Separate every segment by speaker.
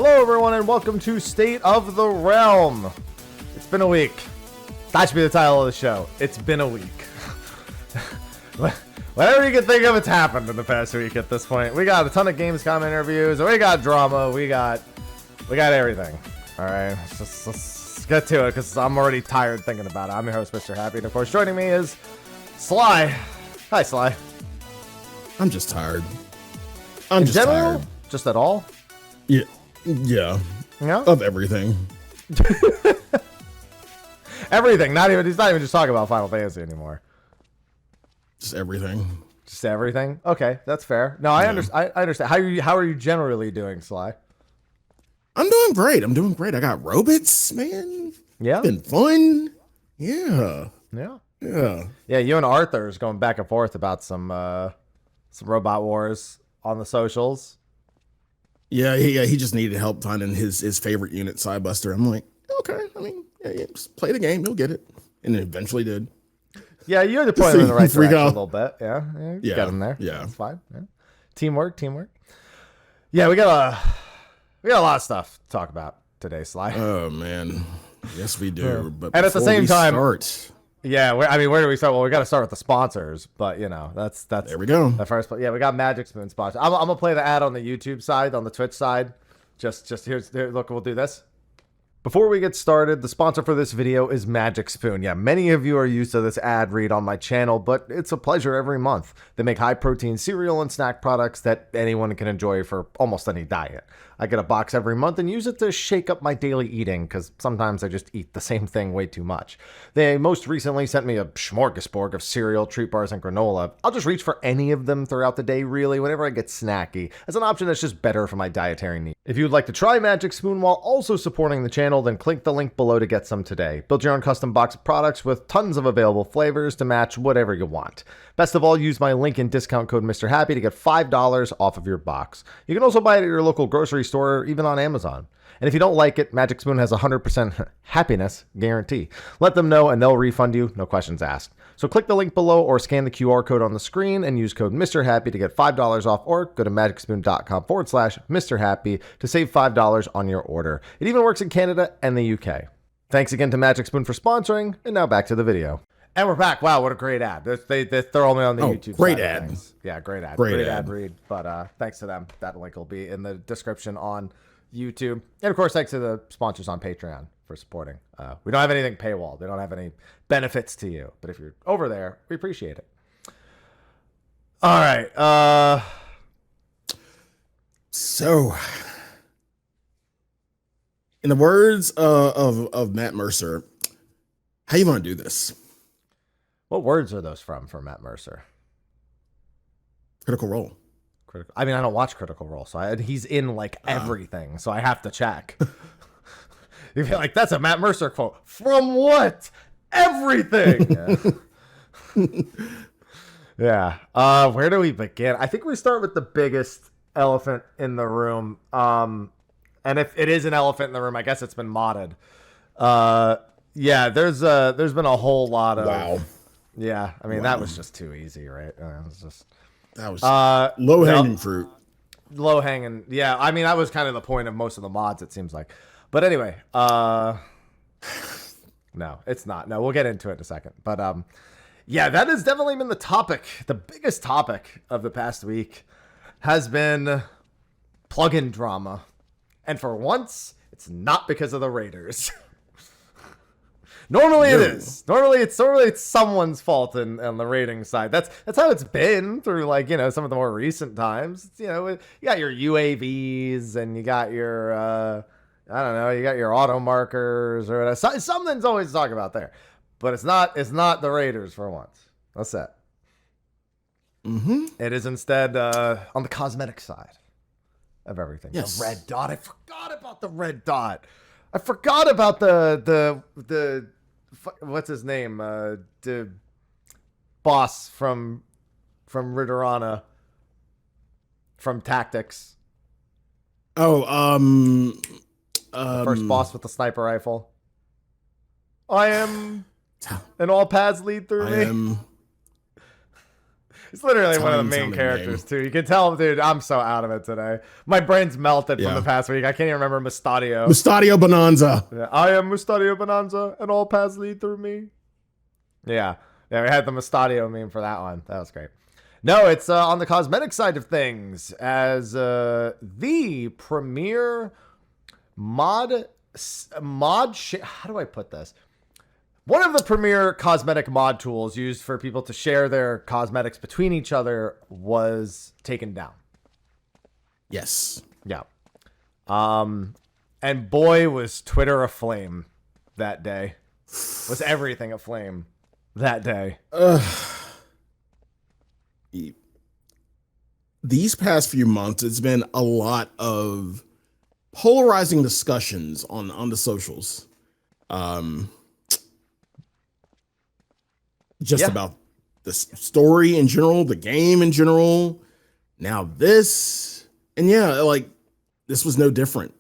Speaker 1: Hello, everyone, and welcome to State of the Realm. It's been a week. That should be the title of the show. It's been a week. Whatever you can think of, it's happened in the past week at this point. We got a ton of Gamescom interviews. We got drama. We got everything. All right, let's get to it because I'm already tired thinking about it. I'm your host, Mrhappy, and of course, joining me is Sly. Hi, Sly.
Speaker 2: I'm just tired. I'm just tired.
Speaker 1: Just at all?
Speaker 2: Yeah. Yeah. Of everything.
Speaker 1: Everything. He's not even just talking about Final Fantasy anymore.
Speaker 2: Just everything.
Speaker 1: Just everything. Okay, that's fair. No, I understand. I understand. How are you generally doing, Sly?
Speaker 2: I'm doing great. I got robots, man.
Speaker 1: Yeah.
Speaker 2: It's been fun. Yeah.
Speaker 1: Yeah.
Speaker 2: Yeah.
Speaker 1: Yeah. You and Arthur is going back and forth about some robot wars on the socials.
Speaker 2: Yeah. He just needed help finding his favorite unit, Sidebuster. I'm like, okay. I mean, yeah, just play the game. You'll get it. And it eventually did.
Speaker 1: Yeah, you had to point him in the right direction a little bit. Yeah, got him there.
Speaker 2: Yeah,
Speaker 1: that's fine. Yeah. Teamwork. Yeah, we got a lot of stuff to talk about today, Sly.
Speaker 2: Oh man, yes we do.
Speaker 1: Yeah.
Speaker 2: But
Speaker 1: and at the same time,
Speaker 2: yeah,
Speaker 1: where do we start? Well, we got to start with the sponsors, but that's
Speaker 2: there we go.
Speaker 1: The first, yeah, we got Magic Spoon sponsor. I'm gonna play the ad on the YouTube side, on the Twitch side. Just here, look, we'll do this. Before we get started, the sponsor for this video is Magic Spoon. Yeah, many of you are used to this ad read on my channel, but it's a pleasure every month. They make high-protein cereal and snack products that anyone can enjoy for almost any diet. I get a box every month and use it to shake up my daily eating, because sometimes I just eat the same thing way too much. They most recently sent me a smorgasbord of cereal, treat bars, and granola. I'll just reach for any of them throughout the day, really, whenever I get snacky, as an option that's just better for my dietary needs. If you would like to try Magic Spoon while also supporting the channel, then click the link below to get some today. Build your own custom box of products with tons of available flavors to match whatever you want. Best of all, use my link and discount code Mrhappy to get $5 off of your box. You can also buy it at your local grocery store or even on Amazon. And if you don't like it, Magic Spoon has a 100% happiness guarantee. Let them know and they'll refund you, no questions asked. So click the link below or scan the QR code on the screen and use code Mrhappy to get $5 off, or go to magicspoon.com/Mrhappy to save $5 on your order. It even works in Canada and the UK. Thanks again to Magic Spoon for sponsoring, and now back to the video. And we're back. Wow, what a great ad. They throw me on the YouTube
Speaker 2: great
Speaker 1: side
Speaker 2: ad.
Speaker 1: Of things. Yeah, great ad.
Speaker 2: Great
Speaker 1: ad read. But thanks to them. That link will be in the description on YouTube. And of course, thanks to the sponsors on Patreon for supporting. We don't have anything paywall. They don't have any benefits to you. But if you're over there, we appreciate it. All right.
Speaker 2: So, in the words of Matt Mercer, how you want to do this?
Speaker 1: What words are those from for Matt Mercer?
Speaker 2: Critical Role.
Speaker 1: I mean, I don't watch Critical Role, so he's in like everything, so I have to check. You'd be like, that's a Matt Mercer quote. From what? Everything. Yeah. Where do we begin? I think we start with the biggest elephant in the room. And if it is an elephant in the room, I guess it's been modded. Yeah, there's been a whole lot of.
Speaker 2: Wow.
Speaker 1: Yeah, I mean, that was just too easy, right?
Speaker 2: That was low-hanging fruit.
Speaker 1: Low-hanging, yeah. I mean, that was kind of the point of most of the mods, it seems like. But anyway, no, it's not. No, we'll get into it in a second. But yeah, that has definitely been the topic. The biggest topic of the past week has been plugin drama. And for once, it's not because of the Raiders. Normally it is. Normally it's someone's fault on the rating side. That's how it's been through, like, some of the more recent times. You got your UAVs and you got your I don't know, you got your auto markers or whatever. Something's always to talk about there. But it's not the Raiders for once. That's it.
Speaker 2: Mm-hmm.
Speaker 1: It is instead on the cosmetic side of everything.
Speaker 2: Yes.
Speaker 1: The red dot. I forgot about the red dot. I forgot about the what's his name? The boss from Ridorana from Tactics.
Speaker 2: Oh,
Speaker 1: the first boss with the sniper rifle. And all paths lead through me. He's literally one of the
Speaker 2: Tiny
Speaker 1: main
Speaker 2: sounding
Speaker 1: characters
Speaker 2: name.
Speaker 1: too. You can tell, dude. I'm so out of it today. My brain's melted from
Speaker 2: Yeah.
Speaker 1: the past week. I can't even remember Mustadio.
Speaker 2: Mustadio Bonanza.
Speaker 1: Yeah, I am Mustadio Bonanza, and all paths lead through me. Yeah, we had the Mustadio meme for that one. That was great. No, it's on the cosmetic side of things, as the premier how do I put this? One of the premier cosmetic mod tools used for people to share their cosmetics between each other was taken down.
Speaker 2: Yes.
Speaker 1: Yeah. And boy, was Twitter aflame that day. Was everything aflame that day.
Speaker 2: These past few months, it's been a lot of polarizing discussions on the socials. Just about the story in general, the game in general. Now this, and yeah, like this was no different.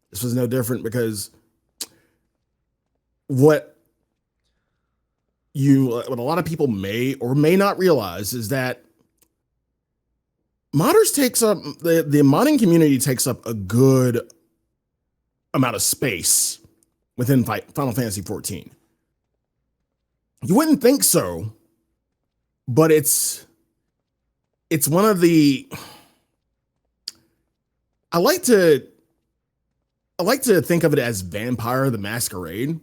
Speaker 2: This was no different because what a lot of people may or may not realize is that modders takes up the modding community takes up a good amount of space within Final Fantasy 14. You wouldn't think so, but it's one of the I like to think of it as Vampire the Masquerade.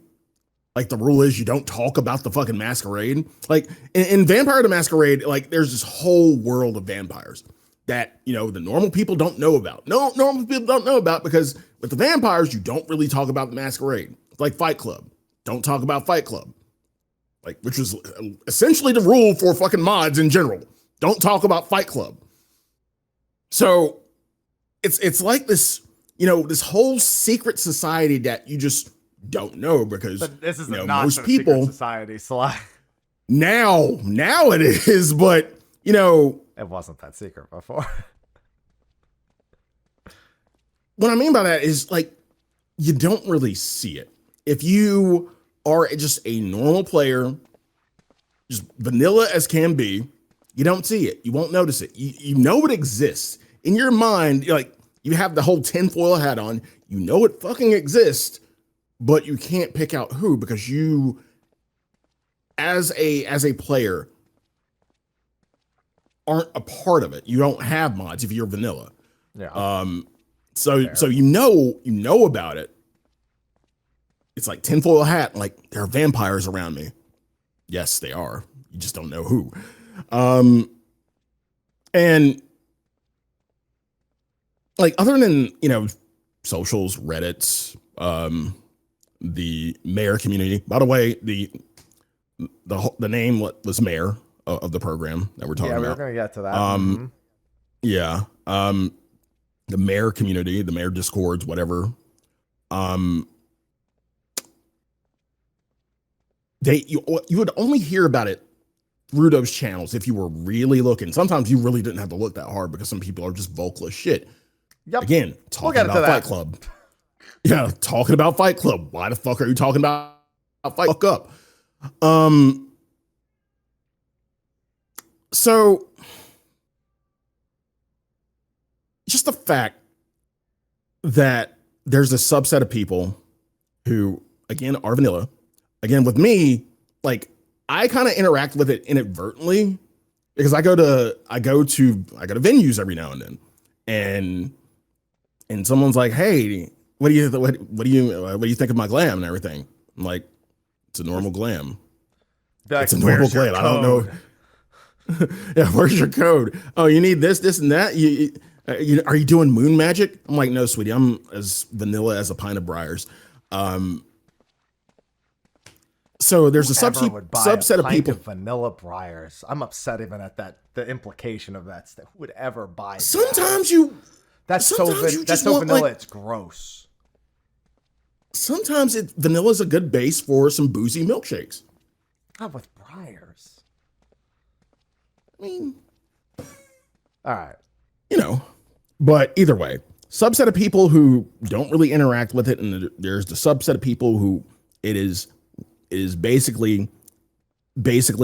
Speaker 2: Like the rule is you don't talk about the fucking masquerade. Like in Vampire the Masquerade, like there's this whole world of vampires that, you know, the normal people don't know about. No, normal people don't know about because with the vampires, you don't really talk about the masquerade. It's like Fight Club. Don't talk about Fight Club. Like, which was essentially the rule for fucking mods in general. Don't talk about Fight Club. So it's like this, you know, this whole secret society that you just don't know because
Speaker 1: But this is not
Speaker 2: most people
Speaker 1: society, Sly.
Speaker 2: now it is, but you know,
Speaker 1: It wasn't that secret before.
Speaker 2: What I mean by that is like you don't really see it. If you are just a normal player, just vanilla as can be, you don't see it. You won't notice it. You know it exists. In your mind, like you have the whole tinfoil hat on, you know it fucking exists, but you can't pick out who because you as a player aren't a part of it. You don't have mods if you're vanilla.
Speaker 1: Yeah.
Speaker 2: So you know about it. It's like tinfoil hat, like there are vampires around me. Yes, they are. You just don't know who. And like other than, you know, socials, Reddits, the mayor community. By the way, the name was mayor of the program that we're talking about.
Speaker 1: Yeah, we're gonna get to that.
Speaker 2: Yeah. The mayor community, the mayor discords, whatever. You would only hear about it through those channels if you were really looking. Sometimes you really didn't have to look that hard because some people are just vocal as shit.
Speaker 1: Yep.
Speaker 2: Again, talking about Fight Club. Yeah, talking about Fight Club. Why the fuck are you talking about Fight Fuck up? So just the fact that there's a subset of people who, again, are vanilla. Again, with me, like I kind of interact with it inadvertently because I go to venues every now and then, and someone's like, "Hey, what do you think of my glam and everything?" I'm like, "It's a normal glam. It's a normal glam. I don't know." Yeah, where's your code? Oh, you need this, and that. Are you doing moon magic? I'm like, no, sweetie. I'm as vanilla as a pint of Briars. So there's a subset of people.
Speaker 1: Vanilla Briars. I'm upset even at that. The implication of that. Who would ever buy?
Speaker 2: That's
Speaker 1: so vanilla. Like, it's gross.
Speaker 2: Sometimes vanilla is a good base for some boozy milkshakes.
Speaker 1: Not with Briars.
Speaker 2: I mean,
Speaker 1: all right.
Speaker 2: You know, but either way, subset of people who don't really interact with it, and there's the subset of people who it is basically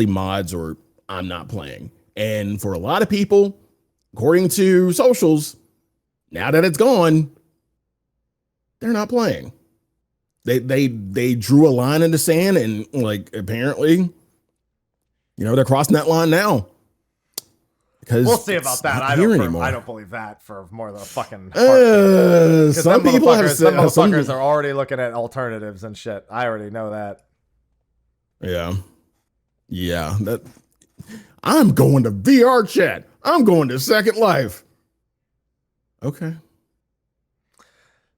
Speaker 2: mods or I'm not playing. And for a lot of people, according to socials, now that it's gone, they're not playing. They drew a line in the sand, and like apparently, they're crossing that line now. Because
Speaker 1: we'll see about that. I don't believe that for more than a fucking
Speaker 2: some people have said
Speaker 1: some motherfuckers are already looking at alternatives and shit. I already know that.
Speaker 2: Yeah. That I'm going to VR chat. I'm going to Second Life. Okay.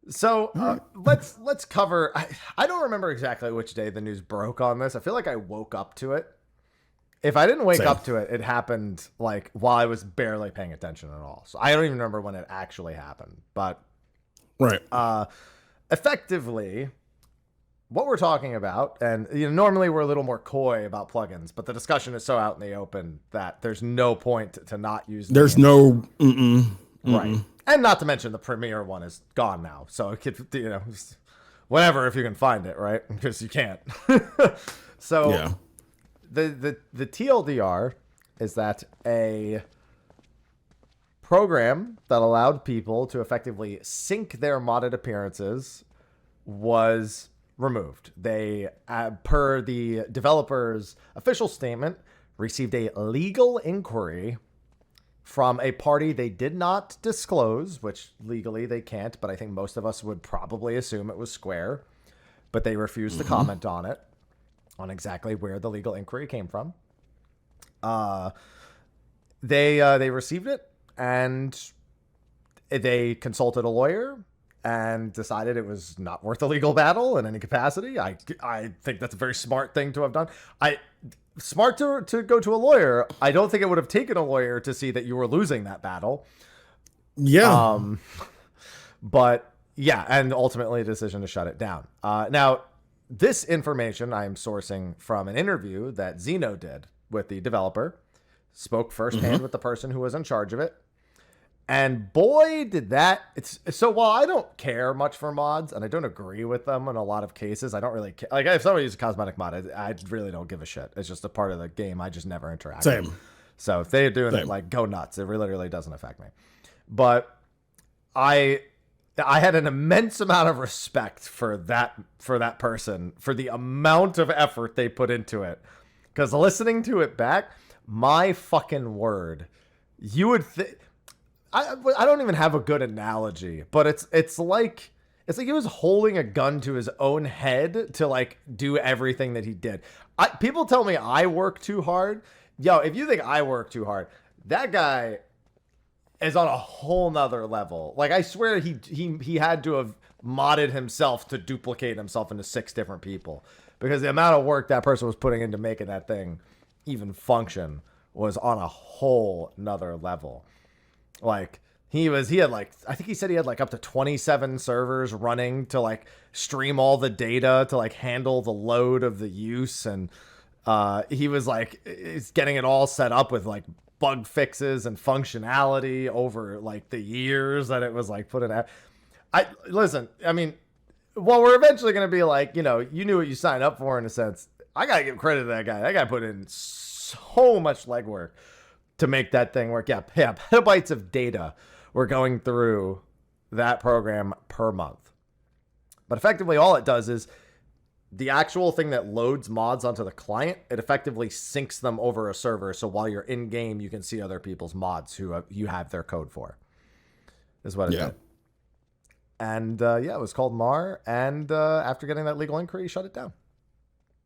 Speaker 1: So let's cover. I don't remember exactly which day the news broke on this. I feel like I woke up to it. If I didn't wake up to it, it happened like while I was barely paying attention at all. So I don't even remember when it actually happened. But effectively, what we're talking about, and normally we're a little more coy about plugins, but the discussion is so out in the open that there's no point to not use them.
Speaker 2: There's no
Speaker 1: right. And not to mention the Premiere one is gone now. So it could, whatever if you can find it, right? Because you can't. So
Speaker 2: yeah.
Speaker 1: The TLDR is that a program that allowed people to effectively sync their modded appearances was removed. They, per the developer's official statement, received a legal inquiry from a party they did not disclose, which legally they can't, but I think most of us would probably assume it was Square, but they refused to comment on it, on exactly where the legal inquiry came from. They received it, and they consulted a lawyer and decided it was not worth a legal battle in any capacity. I think that's a very smart thing to have done. Smart to go to a lawyer. I don't think it would have taken a lawyer to see that you were losing that battle.
Speaker 2: Yeah.
Speaker 1: But yeah, and ultimately a decision to shut it down. Now, this information I'm sourcing from an interview that Xeno did with the developer, spoke firsthand with the person who was in charge of it. And boy, did that. So while I don't care much for mods, and I don't agree with them in a lot of cases, I don't really care. Like, if somebody uses a cosmetic mod, I really don't give a shit. It's just a part of the game. I just never interact with. So if they're doing it, like, go nuts. It really doesn't affect me. But I had an immense amount of respect for that person, for the amount of effort they put into it. Because listening to it back, my fucking word, you would think. I don't even have a good analogy, but it's like he was holding a gun to his own head to like do everything that he did. People tell me I work too hard. Yo, if you think I work too hard, that guy is on a whole nother level. Like, I swear he had to have modded himself to duplicate himself into 6 different people, because the amount of work that person was putting into making that thing even function was on a whole nother level. Like, he had like, I think he said he had like up to 27 servers running to like stream all the data to like handle the load of the use. And he was like, it's getting it all set up with like bug fixes and functionality over like the years that it was like put in. Listen, I mean, well, we're eventually going to be like, you knew what you signed up for in a sense. I got to give credit to that guy. That guy put in so much legwork to make that thing work. Yeah, petabytes of data were going through that program per month. But effectively, all it does is the actual thing that loads mods onto the client, it effectively syncs them over a server. So while you're in game, you can see other people's mods who you have their code for. Is what it did. And it was called Mar. And after getting that legal inquiry, shut it down.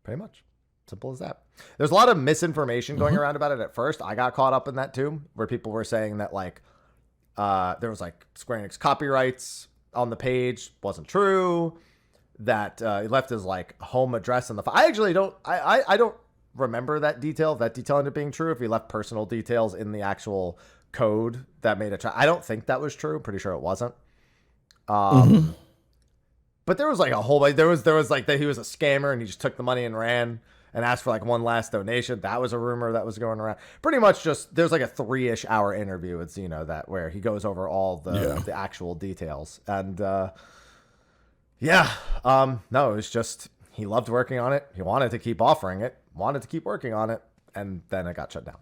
Speaker 1: Pretty much. Simple as that. There's a lot of misinformation going around about it at first. I got caught up in that too, where people were saying that like there was like Square Enix copyrights on the page. Wasn't true. That he left his like home address in the file. I actually don't. I don't remember that detail. That detail ended up being true. If he left personal details in the actual code that made it. I don't think that was true. Pretty sure it wasn't. But there was like a whole like there was like that he was a scammer and he just took the money and ran and asked for like one last donation. That was a rumor that was going around. Pretty much just there's like a 3-ish hour interview with Xeno that where he goes over all the actual details. And no, it was just he loved working on it. He wanted to keep offering it, wanted to keep working on it, and then it got shut down.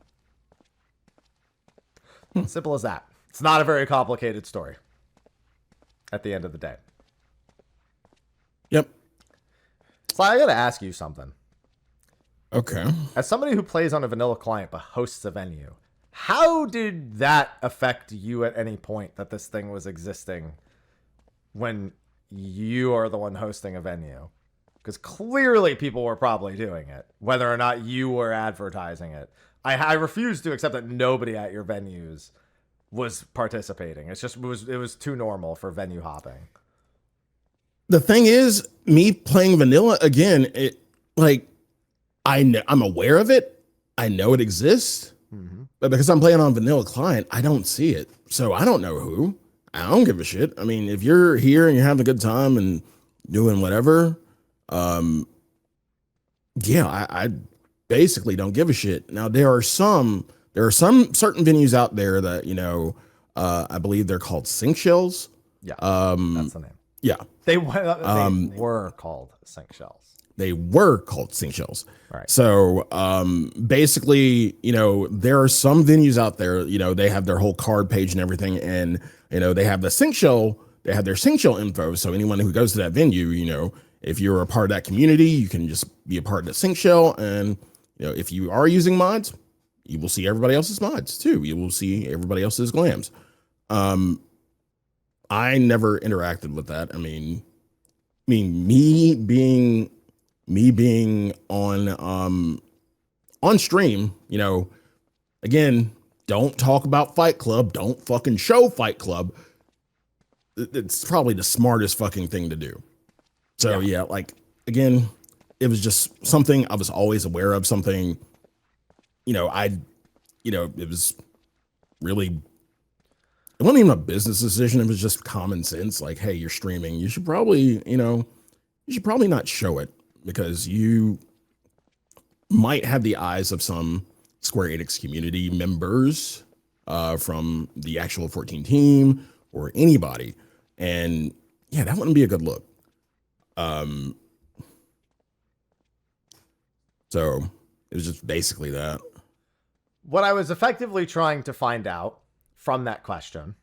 Speaker 1: Simple as that. It's not a very complicated story at the end of the day.
Speaker 2: Yep.
Speaker 1: So I got to ask you something.
Speaker 2: Okay.
Speaker 1: As somebody who plays on a vanilla client but hosts a venue, how did that affect you at any point that this thing was existing when you are the one hosting a venue? Because clearly people were probably doing it, whether or not you were advertising it. I refuse to accept that nobody at your venues was participating. It was too normal for venue hopping.
Speaker 2: The thing is, me playing vanilla again, I'm aware of it. I know it exists, but because I'm playing on vanilla client, I don't see it. So I don't know who. I don't give a shit. I mean, if you're here and you're having a good time and doing whatever, I basically don't give a shit. Now there are some certain venues out there that, I believe they're called sync shells.
Speaker 1: Yeah. That's the name.
Speaker 2: Yeah.
Speaker 1: They were called sync shells.
Speaker 2: They were called sync shells.
Speaker 1: Right.
Speaker 2: So basically, there are some venues out there, they have their whole card page and everything. And, they have the sync shell, they have their sync shell info. So anyone who goes to that venue, if you're a part of that community, you can just be a part of the sync shell. And, if you are using mods, you will see everybody else's mods too. You will see everybody else's glams. I never interacted with that. I mean, me being on stream, again, don't talk about Fight Club. Don't fucking show Fight Club. It's probably the smartest fucking thing to do. So yeah, again, it was just something I was always aware of, something, it was really, it wasn't even a business decision. It was just common sense. Like, hey, you're streaming. You should probably, not show it, because you might have the eyes of some Square Enix community members from the actual 14 team or anybody. And yeah, that wouldn't be a good look. So it was just basically that.
Speaker 1: What I was effectively trying to find out from that question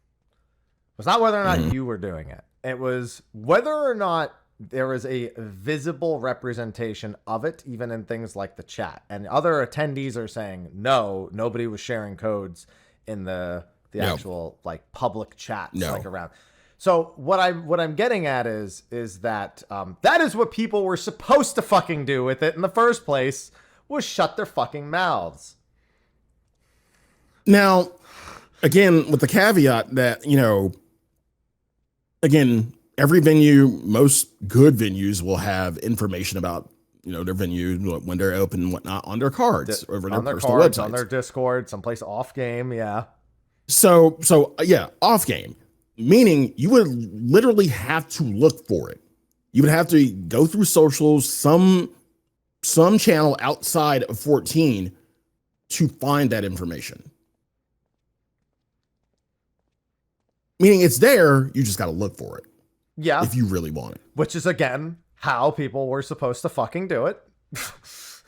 Speaker 1: was not whether or not you were doing it. It was whether or not there was a visible representation of it, even in things like the chat. And other attendees are saying, no, nobody was sharing codes in the actual public chat around. So what I'm getting at is that that is what people were supposed to fucking do with it in the first place, was shut their fucking mouths.
Speaker 2: Now, again, with the caveat that, again, every venue, most good venues will have information about, their venue, when they're open and whatnot, on their cards, over their personal websites.
Speaker 1: On their Discord, someplace off game, yeah.
Speaker 2: So yeah, off game, meaning you would literally have to look for it. You would have to go through socials, some channel outside of 14 to find that information. Meaning it's there, you just got to look for it.
Speaker 1: Yeah.
Speaker 2: If you really want it.
Speaker 1: Which is, again, how people were supposed to fucking do it.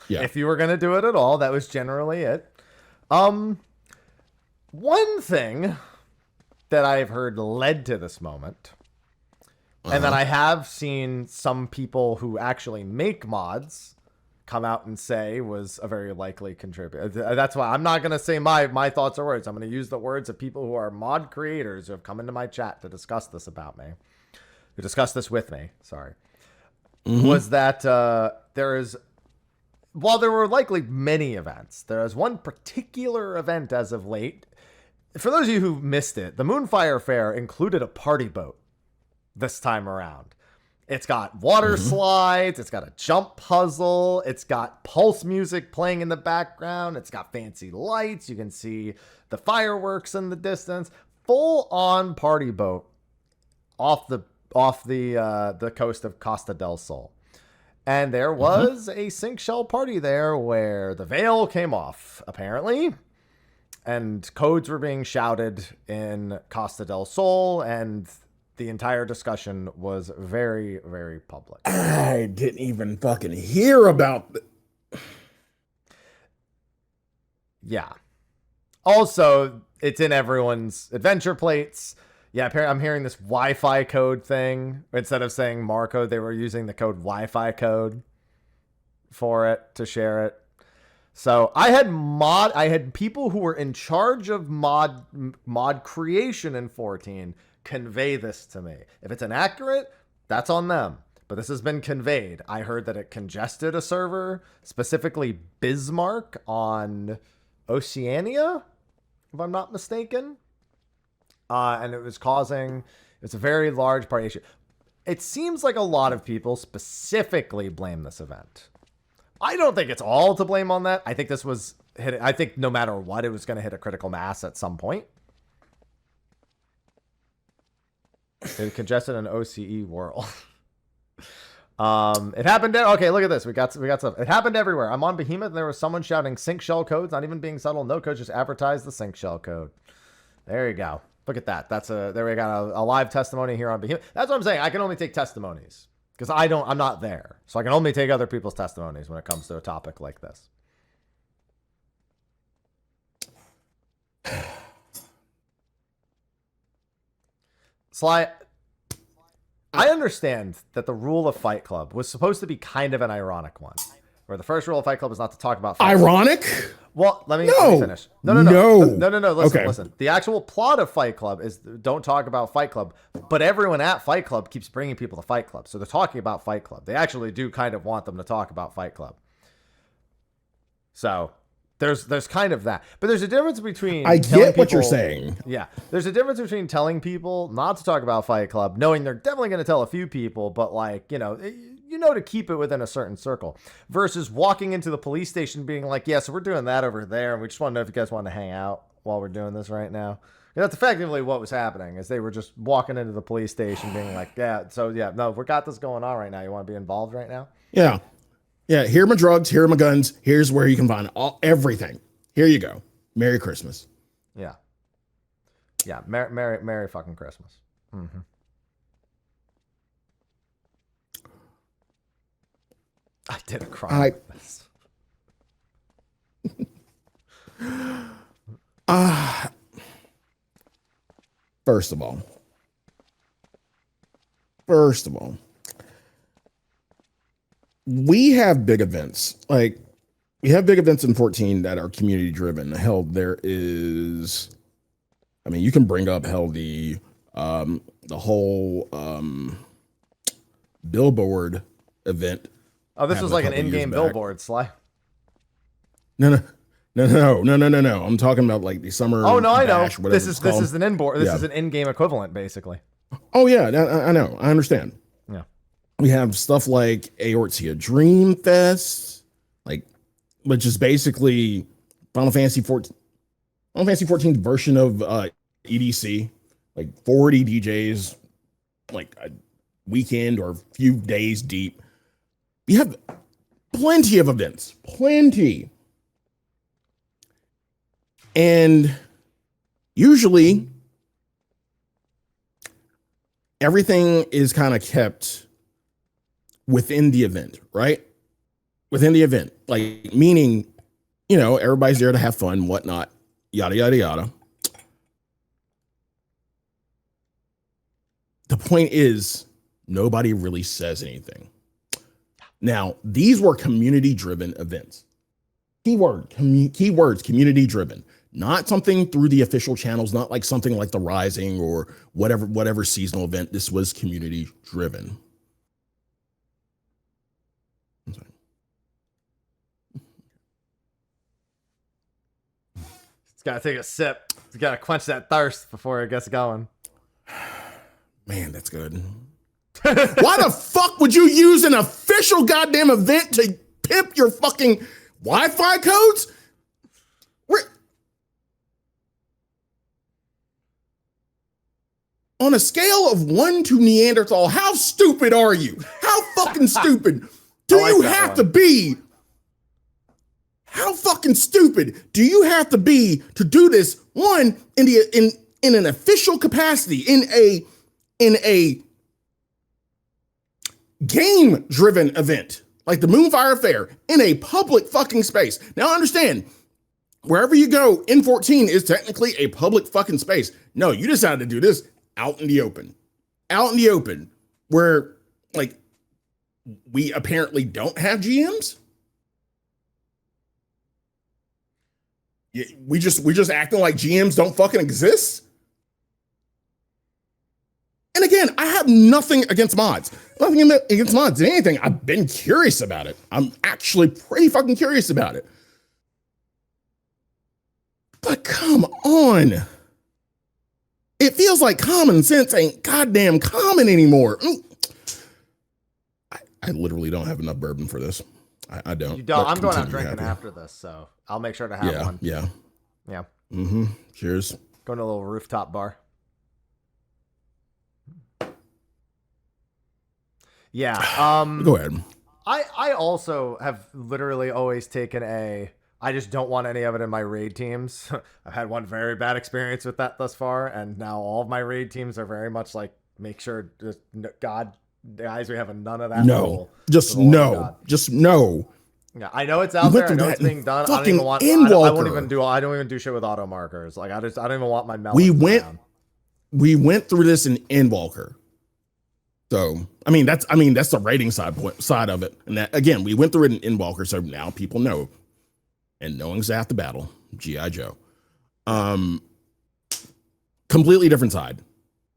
Speaker 2: Yeah.
Speaker 1: If you were going to do it at all, that was generally it. One thing that I've heard led to this moment, and that I have seen some people who actually make mods come out and say was a very likely contributor. That's why I'm not going to say my thoughts or words. I'm going to use the words of people who are mod creators who have come into my chat to discuss this about me. Who discussed this with me, sorry, was that while there were likely many events, there was one particular event as of late. For those of you who missed it, the Moonfire Fair included a party boat this time around. It's got water slides, it's got a jump puzzle, it's got pulse music playing in the background, it's got fancy lights, you can see the fireworks in the distance, full-on party boat off the coast of Costa del Sol. And there was a sync shell party there where the veil came off, apparently, and codes were being shouted in Costa del Sol, and the entire discussion was very, very public.
Speaker 2: I didn't even fucking hear about
Speaker 1: Yeah. Also, it's in everyone's adventure plates. Yeah, apparently I'm hearing this Wi-Fi code thing. Instead of saying Marco, they were using the code Wi-Fi code for it to share it. So I had people who were in charge of mod creation in 14 convey this to me. If it's inaccurate, that's on them. But this has been conveyed. I heard that it congested a server, specifically Bismarck on Oceania, if I'm not mistaken. And it's a very large party issue. It seems like a lot of people specifically blame this event. I don't think it's all to blame on that. I think this was I think no matter what, it was going to hit a critical mass at some point. It congested an OCE world. It happened. Okay, look at this. We got some. It happened everywhere. I'm on Behemoth and there was someone shouting sync shell codes, not even being subtle. No code, just advertise the sync shell code. There you go. Look at that. There we got a live testimony here on Behemoth. That's what I'm saying. I can only take testimonies because I'm not there. So I can only take other people's testimonies when it comes to a topic like this. Sly, I understand that the rule of Fight Club was supposed to be kind of an ironic one, where the first rule of Fight Club is not to talk about Fight
Speaker 2: ironic
Speaker 1: Club. Well, let me finish. No. Listen. The actual plot of Fight Club is don't talk about Fight Club, but everyone at Fight Club keeps bringing people to Fight Club. So they're talking about Fight Club. They actually do kind of want them to talk about Fight Club. So there's kind of that. But there's a difference between
Speaker 2: I get what you're saying.
Speaker 1: Yeah. There's a difference between telling people not to talk about Fight Club, knowing they're definitely going to tell a few people, but like, to keep it within a certain circle, versus walking into the police station being like, yeah, so we're doing that over there, and we just want to know if you guys want to hang out while we're doing this right now. And that's effectively what was happening, is they were just walking into the police station being like, we got this going on right now. You want to be involved right now?
Speaker 2: Yeah. Yeah, here are my drugs, here are my guns, here's where you can find everything. Here you go. Merry Christmas.
Speaker 1: Yeah. Yeah, Merry fucking Christmas. Mm-hmm. I did a crime with this.
Speaker 2: First of all, we have big events. Like, we have big events in 14 that are community driven. Hell, there is, you can bring up the whole billboard event.
Speaker 1: Oh, this was like an in-game billboard, Sly.
Speaker 2: No. I'm talking about like the summer.
Speaker 1: Oh no, I know.
Speaker 2: Bash,
Speaker 1: this is an inboard. This is an in-game equivalent, basically.
Speaker 2: Oh yeah, I know. I understand.
Speaker 1: Yeah.
Speaker 2: We have stuff like Aortia Dream Fest, which is basically Final Fantasy 14 version of EDC, like 40 DJs, like a weekend or a few days deep. We have plenty of events, plenty. And usually everything is kind of kept within the event, right? Within the event, like, meaning, everybody's there to have fun, whatnot, yada, yada, yada. The point is, nobody really says anything. Now, these were community-driven events. Keywords, community-driven. Not something through the official channels, not like something like the Rising or whatever seasonal event. This was community-driven.
Speaker 1: It's got to take a sip. It's got to quench that thirst before it gets going.
Speaker 2: Man, that's good. Why the fuck would you use an official goddamn event to pimp your fucking Wi-Fi codes? On a scale of 1 to Neanderthal, how stupid are you? How fucking stupid do you have to be? How fucking stupid do you have to be to do this? One, in an official capacity, in a game-driven event like the Moonfire Fair, in a public fucking space. Now understand, Wherever you go, N14 is technically a public fucking space. No, you decided to do this out in the open. Out in the open, where, like, we apparently don't have GMs. We just acting like GMs don't fucking exist. And again, I have nothing against mods. Nothing against mods. If anything, I've been curious about it. I'm actually pretty fucking curious about it. But come on. It feels like common sense ain't goddamn common anymore. I literally don't have enough bourbon for this. I don't.
Speaker 1: You don't. I'm going out drinking after this, so I'll make sure to have one.
Speaker 2: Yeah.
Speaker 1: Yeah.
Speaker 2: Mm-hmm. Cheers.
Speaker 1: Going to a little rooftop bar. Yeah.
Speaker 2: Go ahead.
Speaker 1: I also have literally always taken I just don't want any of it in my raid teams. I've had one very bad experience with that thus far, and now all of my raid teams are very much like, make sure, just, God, guys, we have none of that.
Speaker 2: No, just no, just no.
Speaker 1: Yeah, I know it's out there. I know it's being done. I don't even want. I won't even do. I don't even do shit with auto markers. Like I don't even want my melon.
Speaker 2: We went through this in Endwalker. So I mean that's the rating side of it. And that, again, we went through it in Endwalker, so now people know. And knowing's half the battle. G.I. Joe. Completely different side.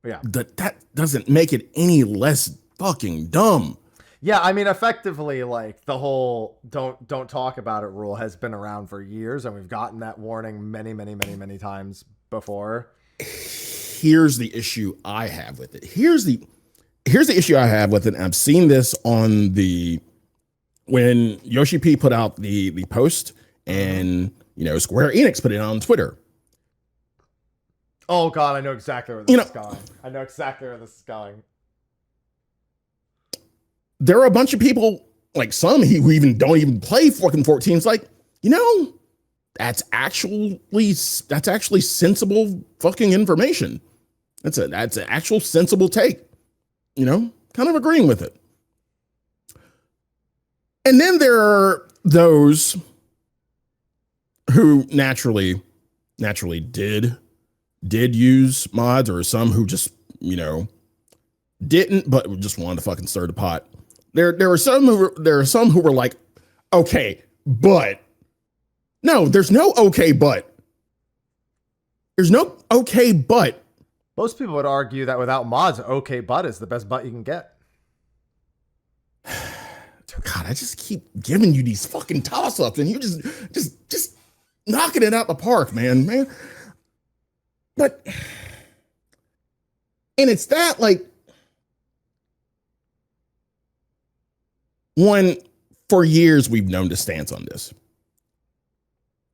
Speaker 1: Yeah.
Speaker 2: That doesn't make it any less fucking dumb.
Speaker 1: Yeah, I mean, effectively, like, the whole don't talk about it rule has been around for years, and we've gotten that warning many times before.
Speaker 2: Here's the issue I have with it. Here's the issue I have with it. And I've seen this on when Yoshi P put out the post, and Square Enix put it on Twitter.
Speaker 1: Oh God, I know exactly where this is going. I know exactly where this is going.
Speaker 2: There are a bunch of people, like some who even don't even play fucking 14. It's like, that's actually sensible fucking information. That's an actual sensible take. Kind of agreeing with it. And then there are those who naturally did use mods, or some who just, didn't, but just wanted to fucking stir the pot. There are some who were like, okay, but no, there's no okay, but there's no okay, but
Speaker 1: most people would argue that without mods, okay, but is the best butt you can get.
Speaker 2: God, I just keep giving you these fucking toss-ups, and you just knocking it out the park, man. But, and it's that, like, one, for years we've known the stance on this.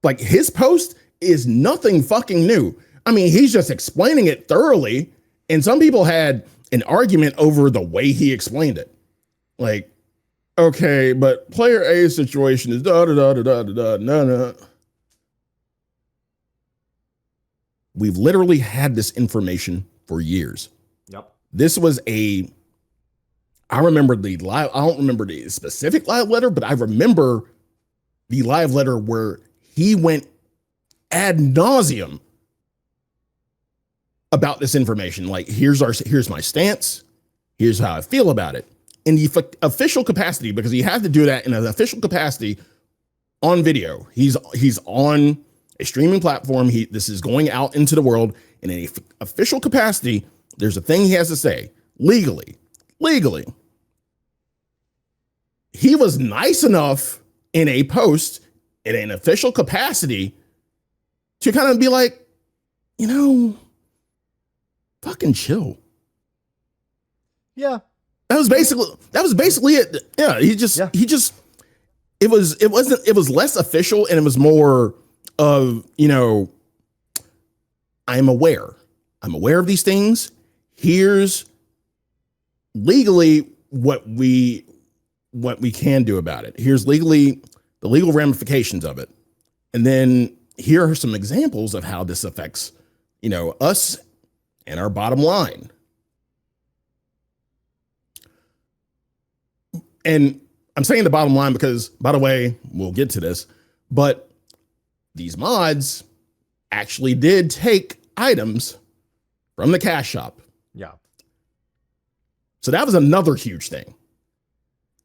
Speaker 2: Like, his post is nothing fucking new. I mean, he's just explaining it thoroughly, and some people had an argument over the way he explained it. Like, okay, but player A's situation is no. We've literally had this information for years.
Speaker 1: Yep.
Speaker 2: This was I remember the live, I don't remember the specific live letter, but I remember the live letter where he went ad nauseum about this information. Like, here's my stance. Here's how I feel about it. In the official capacity, because he had to do that in an official capacity on video. He's on a streaming platform. This is going out into the world in an official capacity. There's a thing he has to say legally. He was nice enough in a post in an official capacity to kind of be like, fucking chill.
Speaker 1: Yeah.
Speaker 2: That was basically it. Yeah, it was less official, and it was more of, I'm aware of these things. Here's legally what we can do about it. Here's legally the legal ramifications of it. And then here are some examples of how this affects, us and our bottom line. And I'm saying the bottom line because, by the way, we'll get to this, but these mods actually did take items from the cash shop.
Speaker 1: Yeah.
Speaker 2: So that was another huge thing.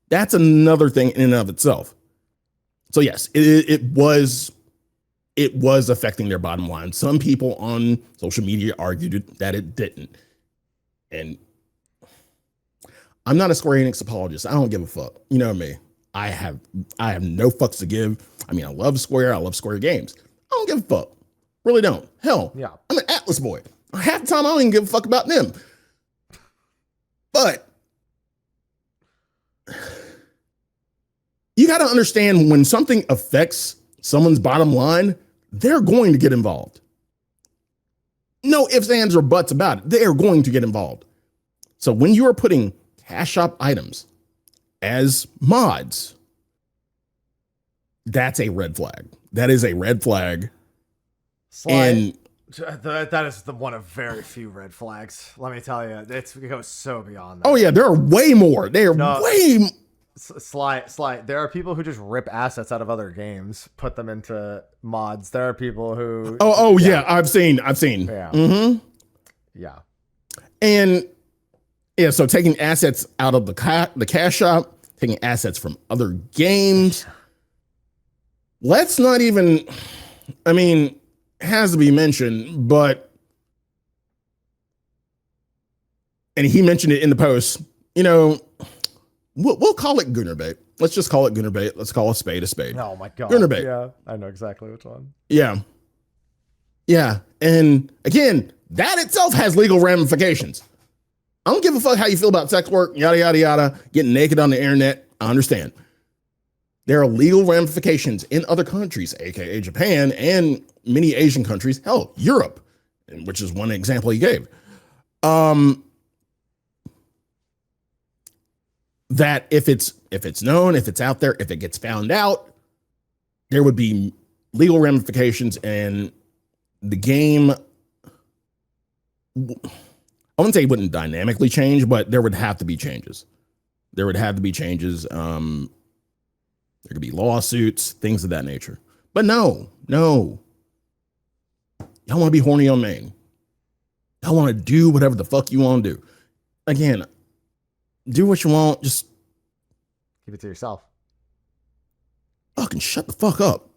Speaker 2: That's another thing in and of itself. So yes, it was affecting their bottom line. Some people on social media argued that it didn't. And I'm not a Square Enix apologist. I don't give a fuck. You know me. I have no fucks to give. I mean, I love Square. I love Square games. I don't give a fuck. Really don't. Hell,
Speaker 1: yeah.
Speaker 2: I'm an Atlas boy. Half the time I don't even give a fuck about them. But you got to understand, when something affects someone's bottom line, they're going to get involved. No ifs, ands, or buts about it. They are going to get involved. So when you are putting cash shop items as mods, that's a red flag. That is a red flag. And
Speaker 1: that is one of very few red flags. Let me tell you, it goes so beyond that.
Speaker 2: Oh yeah, there are way more. They are way.
Speaker 1: Sly. There are people who just rip assets out of other games, put them into mods. There are people who.
Speaker 2: Oh yeah, I've seen.
Speaker 1: Yeah.
Speaker 2: Mm-hmm.
Speaker 1: Yeah.
Speaker 2: And yeah, so taking assets out of the cash shop, taking assets from other games. Let's not even. I mean, has to be mentioned, but. And he mentioned it in the post. You know, we'll call it Gunner bait. Let's just call it Gunner bait. Let's call a spade a spade.
Speaker 1: Oh my god.
Speaker 2: Gunner bait.
Speaker 1: Yeah, I know exactly which one.
Speaker 2: Yeah. Yeah. And again, that itself has legal ramifications. I don't give a fuck how you feel about sex work, yada, yada, yada, getting naked on the internet. I understand. There are legal ramifications in other countries, aka Japan and many Asian countries. Hell, Europe, which is one example he gave. That if it's known, if it's out there, if it gets found out, there would be legal ramifications, and the game, I wouldn't say it wouldn't dynamically change, but there would have to be changes. There would have to be changes. There could be lawsuits, things of that nature. But no. Y'all want to be horny on main. Y'all want to do whatever the fuck you want to do. Again, do what you want. Just
Speaker 1: keep it to yourself.
Speaker 2: Fucking shut the fuck up.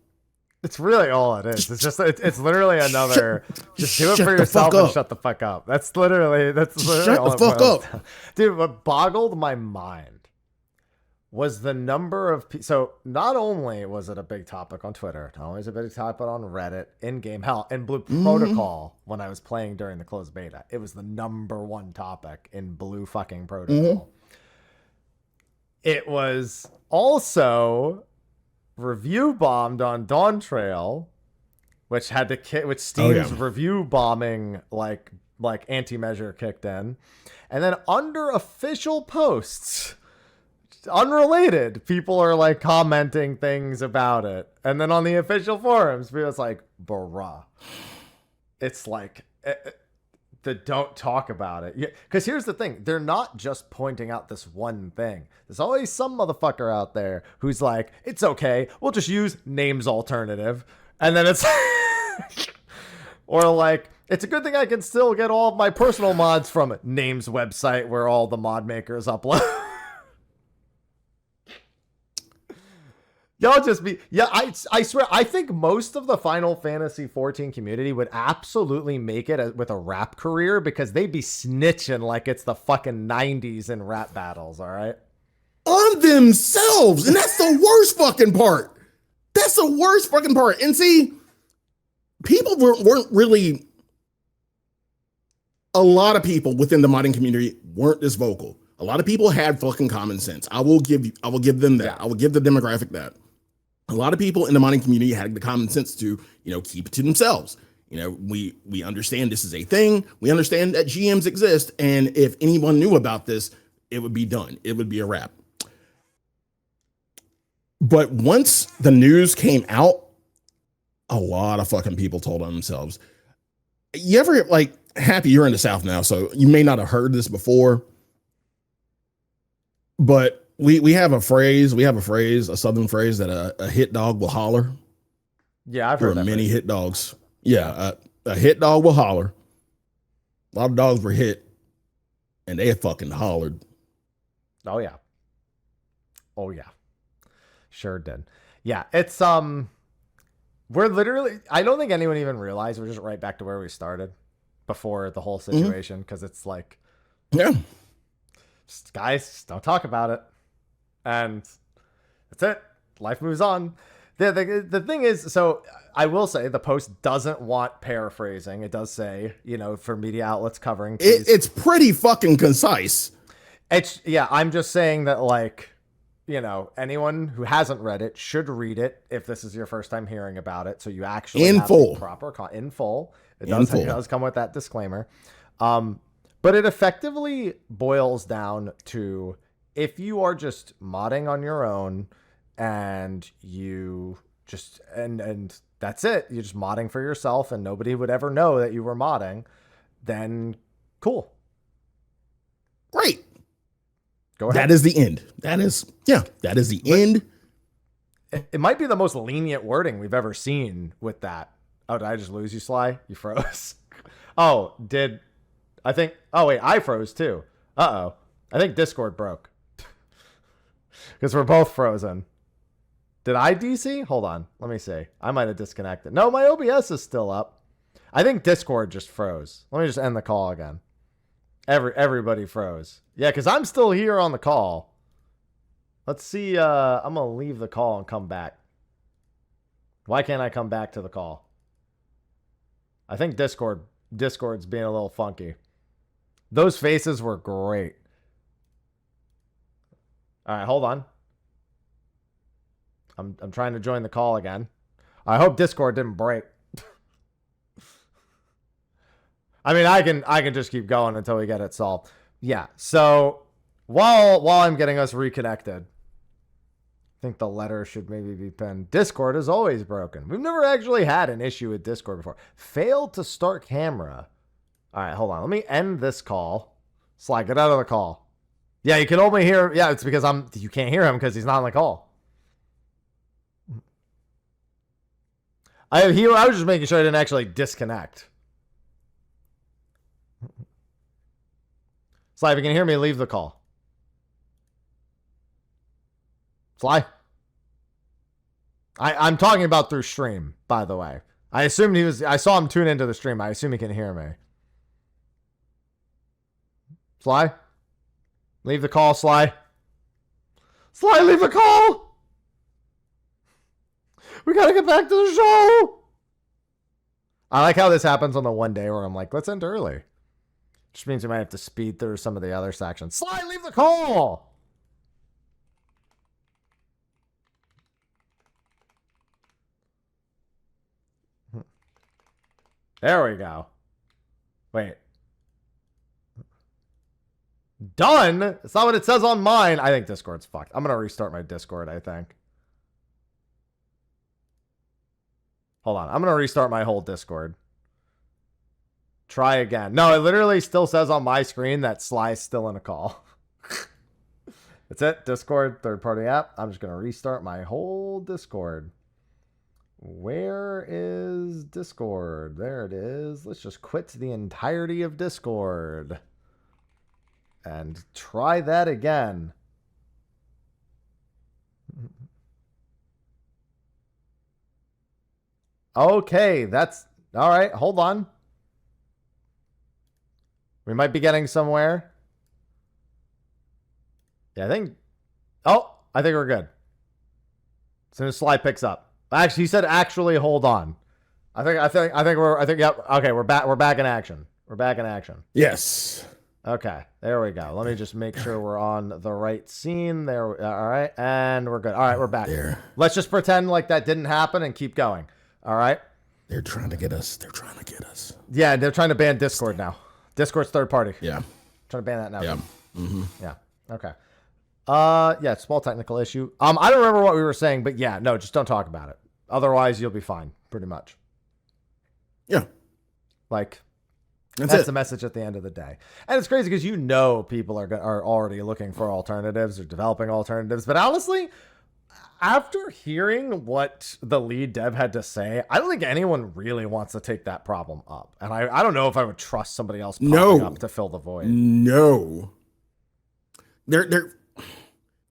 Speaker 1: It's really all it is. It's literally another. Just do it for yourself and shut the fuck up. That's literally
Speaker 2: shut
Speaker 1: all
Speaker 2: the fuck up,
Speaker 1: dude. What boggled my mind was the number of so not only was it a big topic on Twitter, not only was it a big topic on Reddit, in-game, hell, in Blue Protocol when I was playing during the closed beta, it was the #1 topic in Blue fucking Protocol. It was also review bombed on Dawn Trail, which had to which Steam's review bombing like anti-measure kicked in, and then under official posts, unrelated, people are like commenting things about it, and then on the official forums, people it's like, bruh, it's like don't talk about it. Because here's the thing, they're not just pointing out this one thing. There's always some motherfucker out there who's like, it's okay, we'll just use names alternative, and then it's or like, it's a good thing I can still get all of my personal mods from Name's website where all the mod makers upload. Y'all just be, I swear, I think most of the Final Fantasy 14 community would absolutely make it with a rap career, because they'd be snitching like it's the fucking 90s in rap battles, all right?
Speaker 2: On themselves, and that's the worst fucking part. That's the worst fucking part. And see, people weren't really, a lot of people within the modding community weren't this vocal. A lot of people had fucking common sense. I will give them that.
Speaker 1: Yeah.
Speaker 2: I will give the demographic that. A lot of people in the modding community had the common sense to, keep it to themselves. We understand this is a thing. We understand that GMs exist. And if anyone knew about this, it would be done. It would be a wrap. But once the news came out, a lot of fucking people told on themselves. You ever, Happy, you're in the South now, so you may not have heard this before. But we have a Southern phrase that a hit dog will holler.
Speaker 1: Yeah, I've
Speaker 2: There
Speaker 1: heard
Speaker 2: were
Speaker 1: that.
Speaker 2: many hit dogs. Yeah, a hit dog will holler. A lot of dogs were hit, and they fucking hollered.
Speaker 1: Oh yeah. Oh yeah. Sure did. Yeah, it's we're literally, I don't think anyone even realized we're just right back to where we started before the whole situation, because it's like,
Speaker 2: Yeah.
Speaker 1: just, guys, just don't talk about it. And that's it. Life moves on. The thing is, so I will say the post doesn't want paraphrasing. It does say, for media outlets covering.
Speaker 2: It's pretty fucking concise.
Speaker 1: Yeah, I'm just saying that, like, anyone who hasn't read it should read it if this is your first time hearing about it. So you actually
Speaker 2: in
Speaker 1: have
Speaker 2: full,
Speaker 1: in full. It does come with that disclaimer. But it effectively boils down to, if you are just modding on your own and you just, and that's it, you're just modding for yourself and nobody would ever know that you were modding, then cool.
Speaker 2: Great.
Speaker 1: Go ahead.
Speaker 2: That is the end. That is the end.
Speaker 1: It might be the most lenient wording we've ever seen with that. Oh, did I just lose you, Sly? You froze. Oh, wait, I froze too. Uh-oh. I think Discord broke. Because we're both frozen. Did I DC? Hold on. Let me see. I might have disconnected. No, my OBS is still up. I think Discord just froze. Let me just end the call again. Everybody froze. Yeah, because I'm still here on the call. Let's see. I'm going to leave the call and come back. Why can't I come back to the call? I think Discord's being a little funky. Those faces were great. All right, hold on. I'm trying to join the call again. I hope Discord didn't break. I mean, I can just keep going until we get it solved. Yeah. So while I'm getting us reconnected, I think the letter should maybe be pinned. Discord is always broken. We've never actually had an issue with Discord before. Failed to start camera. All right, hold on. Let me end this call. Sly, get out of the call. Yeah, you can only hear. Yeah, it's because you can't hear him because he's not on the call. I was just making sure I didn't actually disconnect. Sly, if you can hear me, leave the call. Sly? I'm talking about through stream, by the way. I assumed I saw him tune into the stream. I assume he can hear me. Sly? Leave the call, Sly. Sly, leave the call! We gotta get back to the show! I like how this happens on the one day where I'm like, let's end early. Which means we might have to speed through some of the other sections. Sly, leave the call! There we go. Wait. Done? It's not what it says on mine. I think Discord's fucked. I'm going to restart my Discord, I think. Hold on. I'm going to restart my whole Discord. Try again. No, it literally still says on my screen that Sly's still in a call. That's it. Discord, third-party app. I'm just going to restart my whole Discord. Where is Discord? There it is. Let's just quit the entirety of Discord. And try that again. Okay, that's... All right, hold on. We might be getting somewhere. Yeah, I think... Oh, I think we're good. As soon as Sly picks up. Actually, he said actually hold on. I think yep. Okay, we're back in action. We're back in action.
Speaker 2: Yes.
Speaker 1: Okay, there we go. Let me just make sure we're on the right scene. There, all right, and we're good. All right, we're back.
Speaker 2: There.
Speaker 1: Let's just pretend like that didn't happen and keep going. All right.
Speaker 2: They're trying to get us. They're trying to get us.
Speaker 1: Yeah, they're trying to ban Discord now. Discord's third party.
Speaker 2: Yeah.
Speaker 1: Trying to ban that now.
Speaker 2: Yeah. Mm-hmm.
Speaker 1: Yeah. Okay. Yeah, small technical issue. I don't remember what we were saying, but yeah, no, just don't talk about it. Otherwise, you'll be fine, pretty much.
Speaker 2: Yeah.
Speaker 1: Like, that's the message at the end of the day. And it's crazy because people are already looking for alternatives or developing alternatives. But honestly, After hearing what the lead dev had to say, I don't think anyone really wants to take that problem up. And I don't know if I would trust somebody else popping up to fill the void.
Speaker 2: No. They're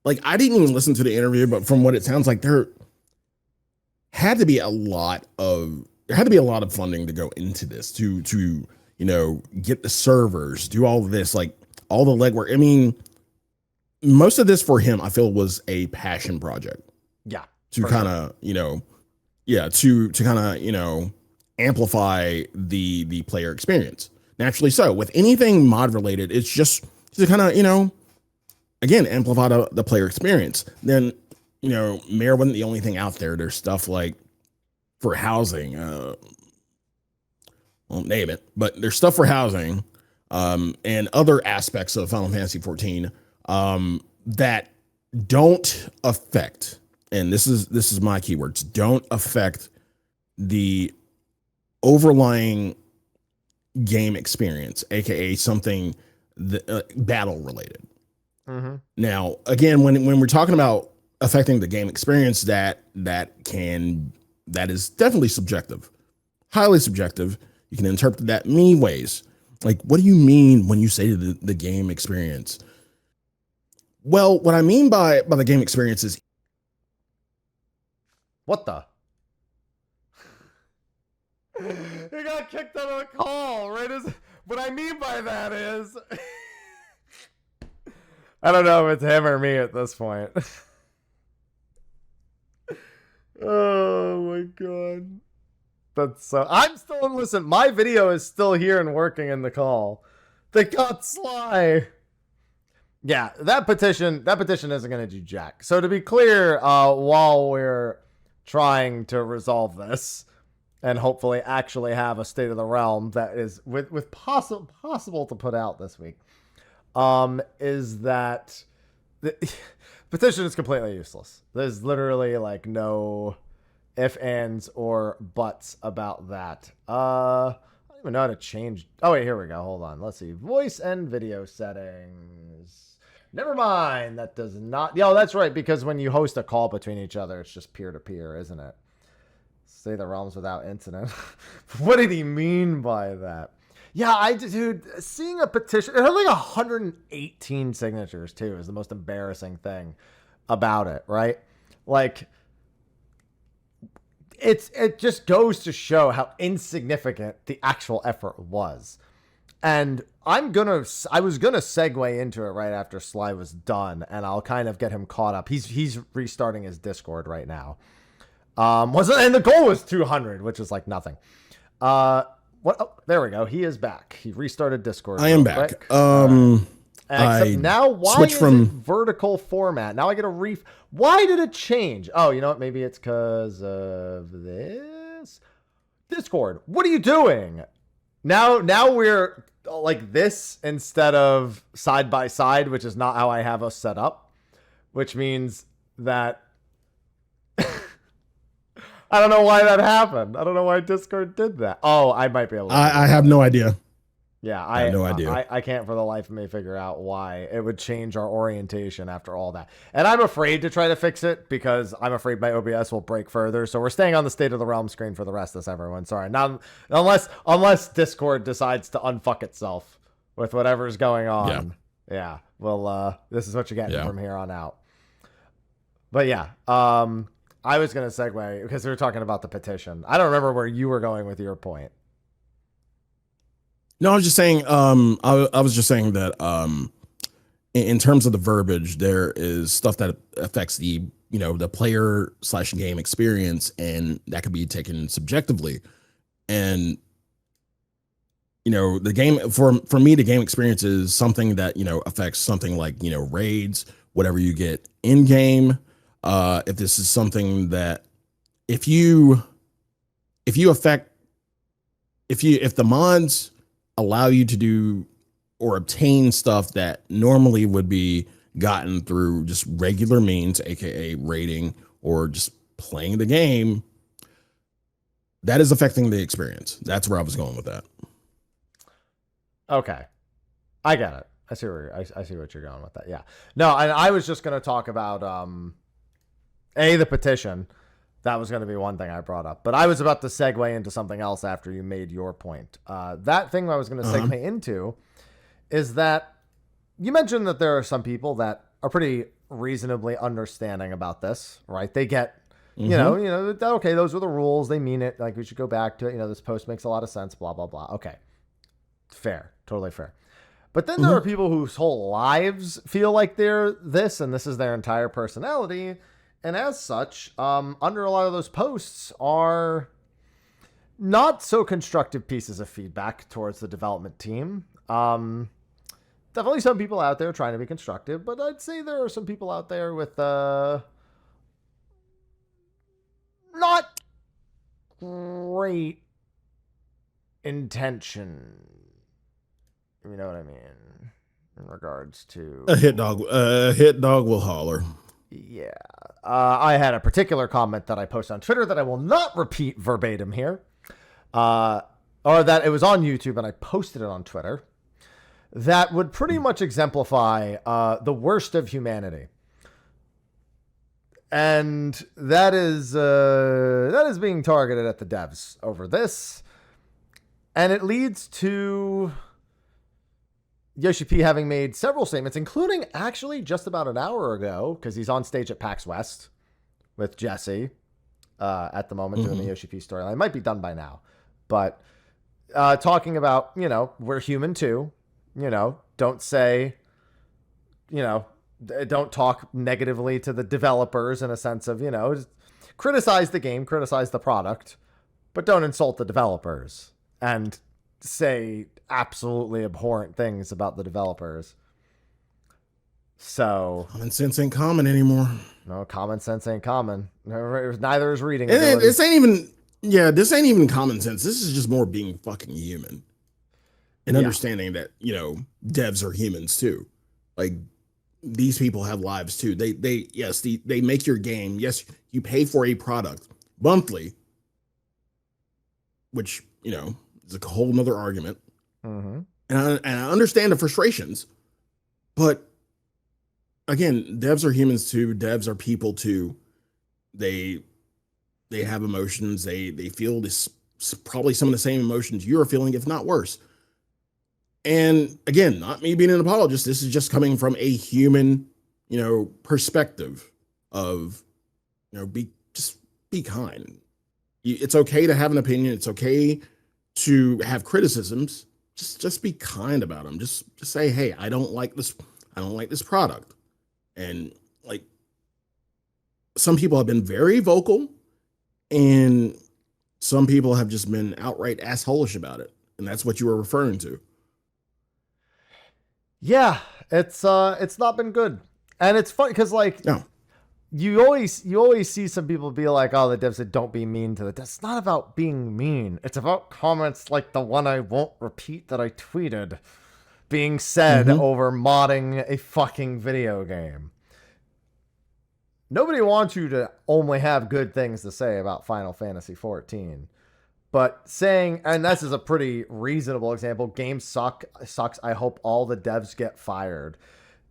Speaker 2: like, I didn't even listen to the interview, but from what it sounds like, there had to be a lot of funding to go into this to get the servers, do all of this, like all the legwork. I mean, most of this for him, I feel, was a passion project.
Speaker 1: Yeah.
Speaker 2: To kind of, to kind of, amplify the player experience. Naturally so. With anything mod related, it's just to kind of, again, amplify the player experience. Then, Mayor wasn't the only thing out there. There's stuff like for housing, won't name it, but there's stuff for housing, and other aspects of Final Fantasy 14, that don't affect, and this is my keywords, don't affect the overlying game experience, aka something battle related. Mm-hmm. Now, again, when we're talking about affecting the game experience, that is definitely subjective, highly subjective. You can interpret that many ways. Like, what do you mean when you say the game experience? Well, what I mean by the game experience is,
Speaker 1: what the? He got kicked out of the call, right? What I mean by that is, I don't know if it's him or me at this point. Oh my god. That's so. I'm still, listen, my video is still here and working in the call. They got Sly. Yeah, that petition isn't going to do jack. So to be clear, while we're trying to resolve this and hopefully actually have a State of the Realm that is with possible to put out this week, is that the petition is completely useless. There's literally like no if, ands, or buts about that. I don't even know how to change. Oh wait, here we go. Hold on. Let's see. Voice and video settings. Never mind. That does not. Yo, that's right. Because when you host a call between each other, it's just peer to peer, isn't it? Say the realms without incident. What did he mean by that? Yeah, dude, seeing a petition, it had like 118 signatures too, is the most embarrassing thing about it, right? Like, it just goes to show how insignificant the actual effort was. And I was gonna segue into it right after Sly was done, and I'll kind of get him caught up. He's restarting his Discord right now. And the goal was 200, which is like nothing. What? Oh, there we go. He is back. He restarted Discord.
Speaker 2: I am back.
Speaker 1: Except now, why is it vertical format? Now I get a Why did it change? Oh, you know what? Maybe it's because of this. Discord, what are you doing? Now we're like this instead of side by side, which is not how I have us set up. Which means that I don't know why that happened. I don't know why Discord did that. Oh, I might be able to.
Speaker 2: I have no idea.
Speaker 1: Yeah,
Speaker 2: I have no idea.
Speaker 1: I can't for the life of me figure out why it would change our orientation after all that. And I'm afraid to try to fix it because I'm afraid my OBS will break further. So we're staying on the State of the Realm screen for the rest of this, everyone. Sorry. Not unless Discord decides to unfuck itself with whatever's going on. Yeah. Well, this is what you're getting from here on out. But yeah, I was going to segue because we were talking about the petition. I don't remember where you were going with your point.
Speaker 2: No, I was just saying. I was just saying that in terms of the verbiage, there is stuff that affects the player / game experience, and that could be taken subjectively. And the game for me, the game experience is something that affects something like raids, whatever you get in game. If this is something that if the mods allow you to do or obtain stuff that normally would be gotten through just regular means, aka raiding or just playing the game, that is affecting the experience. That's where I was going with that.
Speaker 1: Okay, I get it. I see what you're going with that. Yeah. No, and I was just going to talk about The petition. That was going to be one thing I brought up. But I was about to segue into something else after you made your point. That thing I was going to segue into is that you mentioned that there are some people that are pretty reasonably understanding about this, right? They get, you know, okay, those are the rules. They mean it. Like, we should go back to it. You know, this post makes a lot of sense, blah, blah, blah. Okay. Fair. Totally fair. But then there are people whose whole lives feel like they're this, and this is their entire personality. And as such, under a lot of those posts are not so constructive pieces of feedback towards the development team. Definitely some people out there trying to be constructive, but I'd say there are some people out there with not great intention. You know what I mean? In regards to
Speaker 2: a hit dog will holler.
Speaker 1: Yeah. I had a particular comment that I posted on Twitter that I will not repeat verbatim here. Or that it was on YouTube and I posted it on Twitter. That would pretty much exemplify the worst of humanity. And that is being targeted at the devs over this. And it leads to Yoshi P having made several statements, including actually just about an hour ago, because he's on stage at PAX West with Jesse at the moment doing the Yoshi P storyline. It might be done by now. But talking about, you know, we're human too. You know, don't say, you know, don't talk negatively to the developers in a sense of, you know, criticize the game, criticize the product, but don't insult the developers and say absolutely abhorrent things about the developers. So
Speaker 2: common sense ain't common anymore.
Speaker 1: No, common sense ain't common. Neither is reading.
Speaker 2: This ain't even common sense. This is just more being fucking human and understanding that, you know, devs are humans too. Like, these people have lives too. They make your game. Yes, you pay for a product monthly, which, you know, is a whole nother argument. And I understand the frustrations, but again, devs are humans too. Devs are people too. They have emotions. They feel this, probably some of the same emotions you're feeling, if not worse. And again, not me being an apologist. This is just coming from a human, you know, perspective of, you know, be kind. It's okay to have an opinion. It's okay to have criticisms. Just be kind about them. Just say, hey, I don't like this. I don't like this product. And like, some people have been very vocal, and some people have just been outright assholish about it. And that's what you were referring to.
Speaker 1: Yeah, it's not been good. And it's funny because, like, you always see some people be like, oh, the devs said don't be mean to the devs. It's not about being mean. It's about comments like the one I won't repeat that I tweeted being said over modding a fucking video game. Nobody wants you to only have good things to say about Final Fantasy XIV. But saying, and this is a pretty reasonable example, games sucks. I hope all the devs get fired.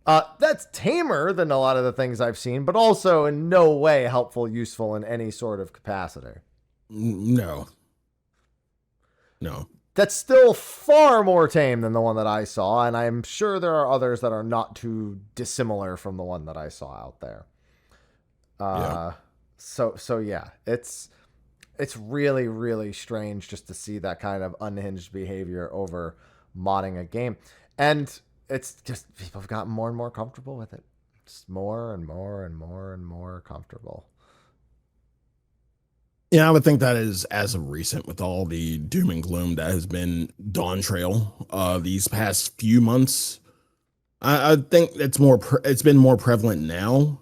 Speaker 1: That's tamer than a lot of the things I've seen, but also in no way helpful, useful in any sort of capacity.
Speaker 2: No.
Speaker 1: That's still far more tame than the one that I saw, and I'm sure there are others that are not too dissimilar from the one that I saw out there. So yeah, it's really, really strange just to see that kind of unhinged behavior over modding a game. And it's just, people have gotten more and more comfortable with it. Just more and more and more and more comfortable.
Speaker 2: Yeah, I would think that is as of recent, with all the doom and gloom that has been Dawn Trail these past few months. I think it's been more prevalent now.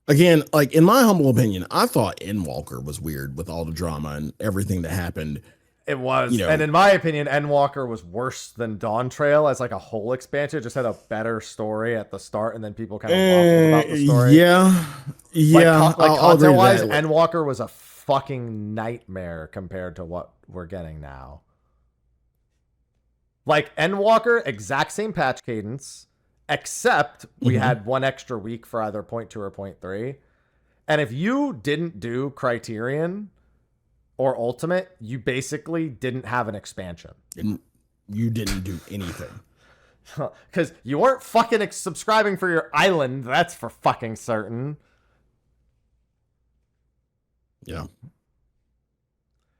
Speaker 2: Again, like, in my humble opinion, I thought Endwalker was weird with all the drama and everything that happened.
Speaker 1: It was.
Speaker 2: You know,
Speaker 1: and in my opinion, Endwalker was worse than Dawn Trail as like a whole expansion. It just had a better story at the start, and then people kind of waffled about the story.
Speaker 2: Yeah.
Speaker 1: Like content-wise, Endwalker was a fucking nightmare compared to what we're getting now. Like, Endwalker, exact same patch cadence, except we had one extra week for either 0.2 or 0.3. And if you didn't do Criterion or Ultimate, you basically didn't have an expansion.
Speaker 2: And you didn't do anything.
Speaker 1: Because you weren't fucking subscribing for your island. That's for fucking certain.
Speaker 2: Yeah.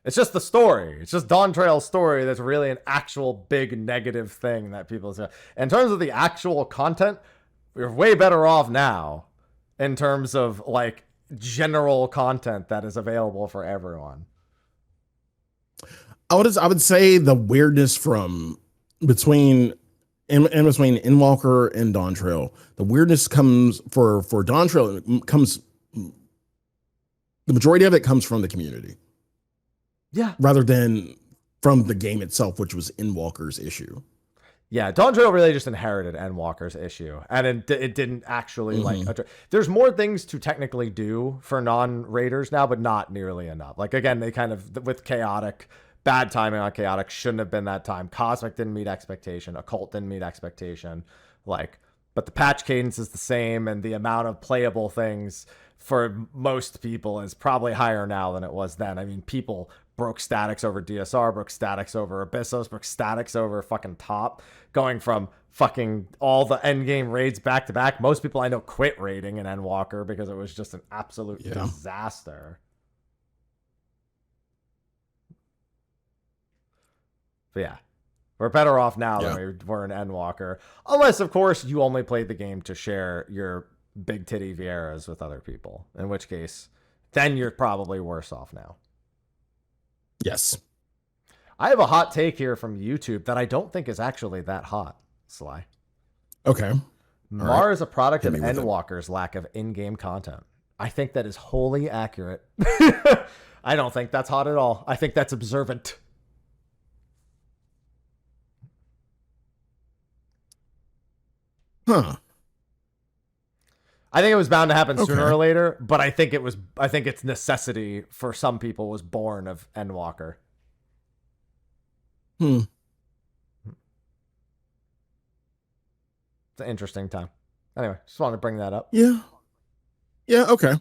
Speaker 1: It's just the story. It's just Dawn Trail's story that's really an actual big negative thing that people say. In terms of the actual content, we're way better off now in terms of like general content that is available for everyone.
Speaker 2: I would say the weirdness from between Endwalker and Dawn Trail, the weirdness comes for Dawn Trail comes, the majority of it comes from the community.
Speaker 1: Yeah.
Speaker 2: Rather than from the game itself, which was Endwalker's issue.
Speaker 1: Yeah, Dawn Trail really just inherited Endwalker's issue, and it didn't actually there's more things to technically do for non-raiders now, but not nearly enough. Like again, they kind of with Chaotic, bad timing on Chaotic, shouldn't have been that time. Cosmic didn't meet expectation, Occult didn't meet expectation. Like, but the patch cadence is the same, and the amount of playable things for most people is probably higher now than it was then. I mean, people broke statics over DSR, broke statics over Abyssos, broke statics over fucking Top, going from fucking all the endgame raids back to back. Most people I know quit raiding in Endwalker because it was just an absolute disaster. But yeah, we're better off now than we were in Endwalker. Unless, of course, you only played the game to share your big titty Vieras with other people. In which case, then you're probably worse off now.
Speaker 2: Yes.
Speaker 1: I have a hot take here from YouTube that I don't think is actually that hot, Sly.
Speaker 2: Okay.
Speaker 1: Mar is a product of Endwalker's lack of in-game content. I think that is wholly accurate. I don't think that's hot at all. I think that's observant.
Speaker 2: Huh.
Speaker 1: I think it was bound to happen sooner or later, but I think its necessity for some people was born of Endwalker. It's an interesting time. Anyway, just wanted to bring that up.
Speaker 2: Yeah. Yeah, okay.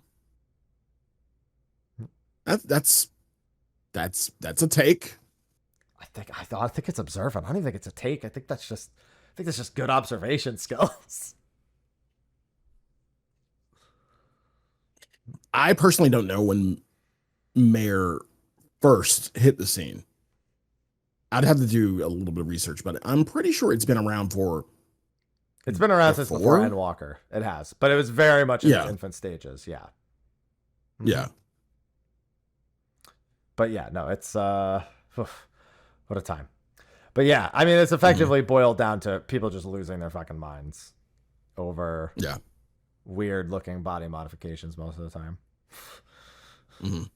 Speaker 2: That's a take.
Speaker 1: I think it's observant. I don't even think it's a take. I think that's just good observation skills.
Speaker 2: I personally don't know when Mayor first hit the scene. I'd have to do a little bit of research, but I'm pretty sure it's been around
Speaker 1: It's been around since before Endwalker. It has, but it was very much in its infant stages. Yeah.
Speaker 2: Yeah.
Speaker 1: But yeah, no, it's what a time. But yeah, I mean, it's effectively boiled down to people just losing their fucking minds over weird looking body modifications most of the time. I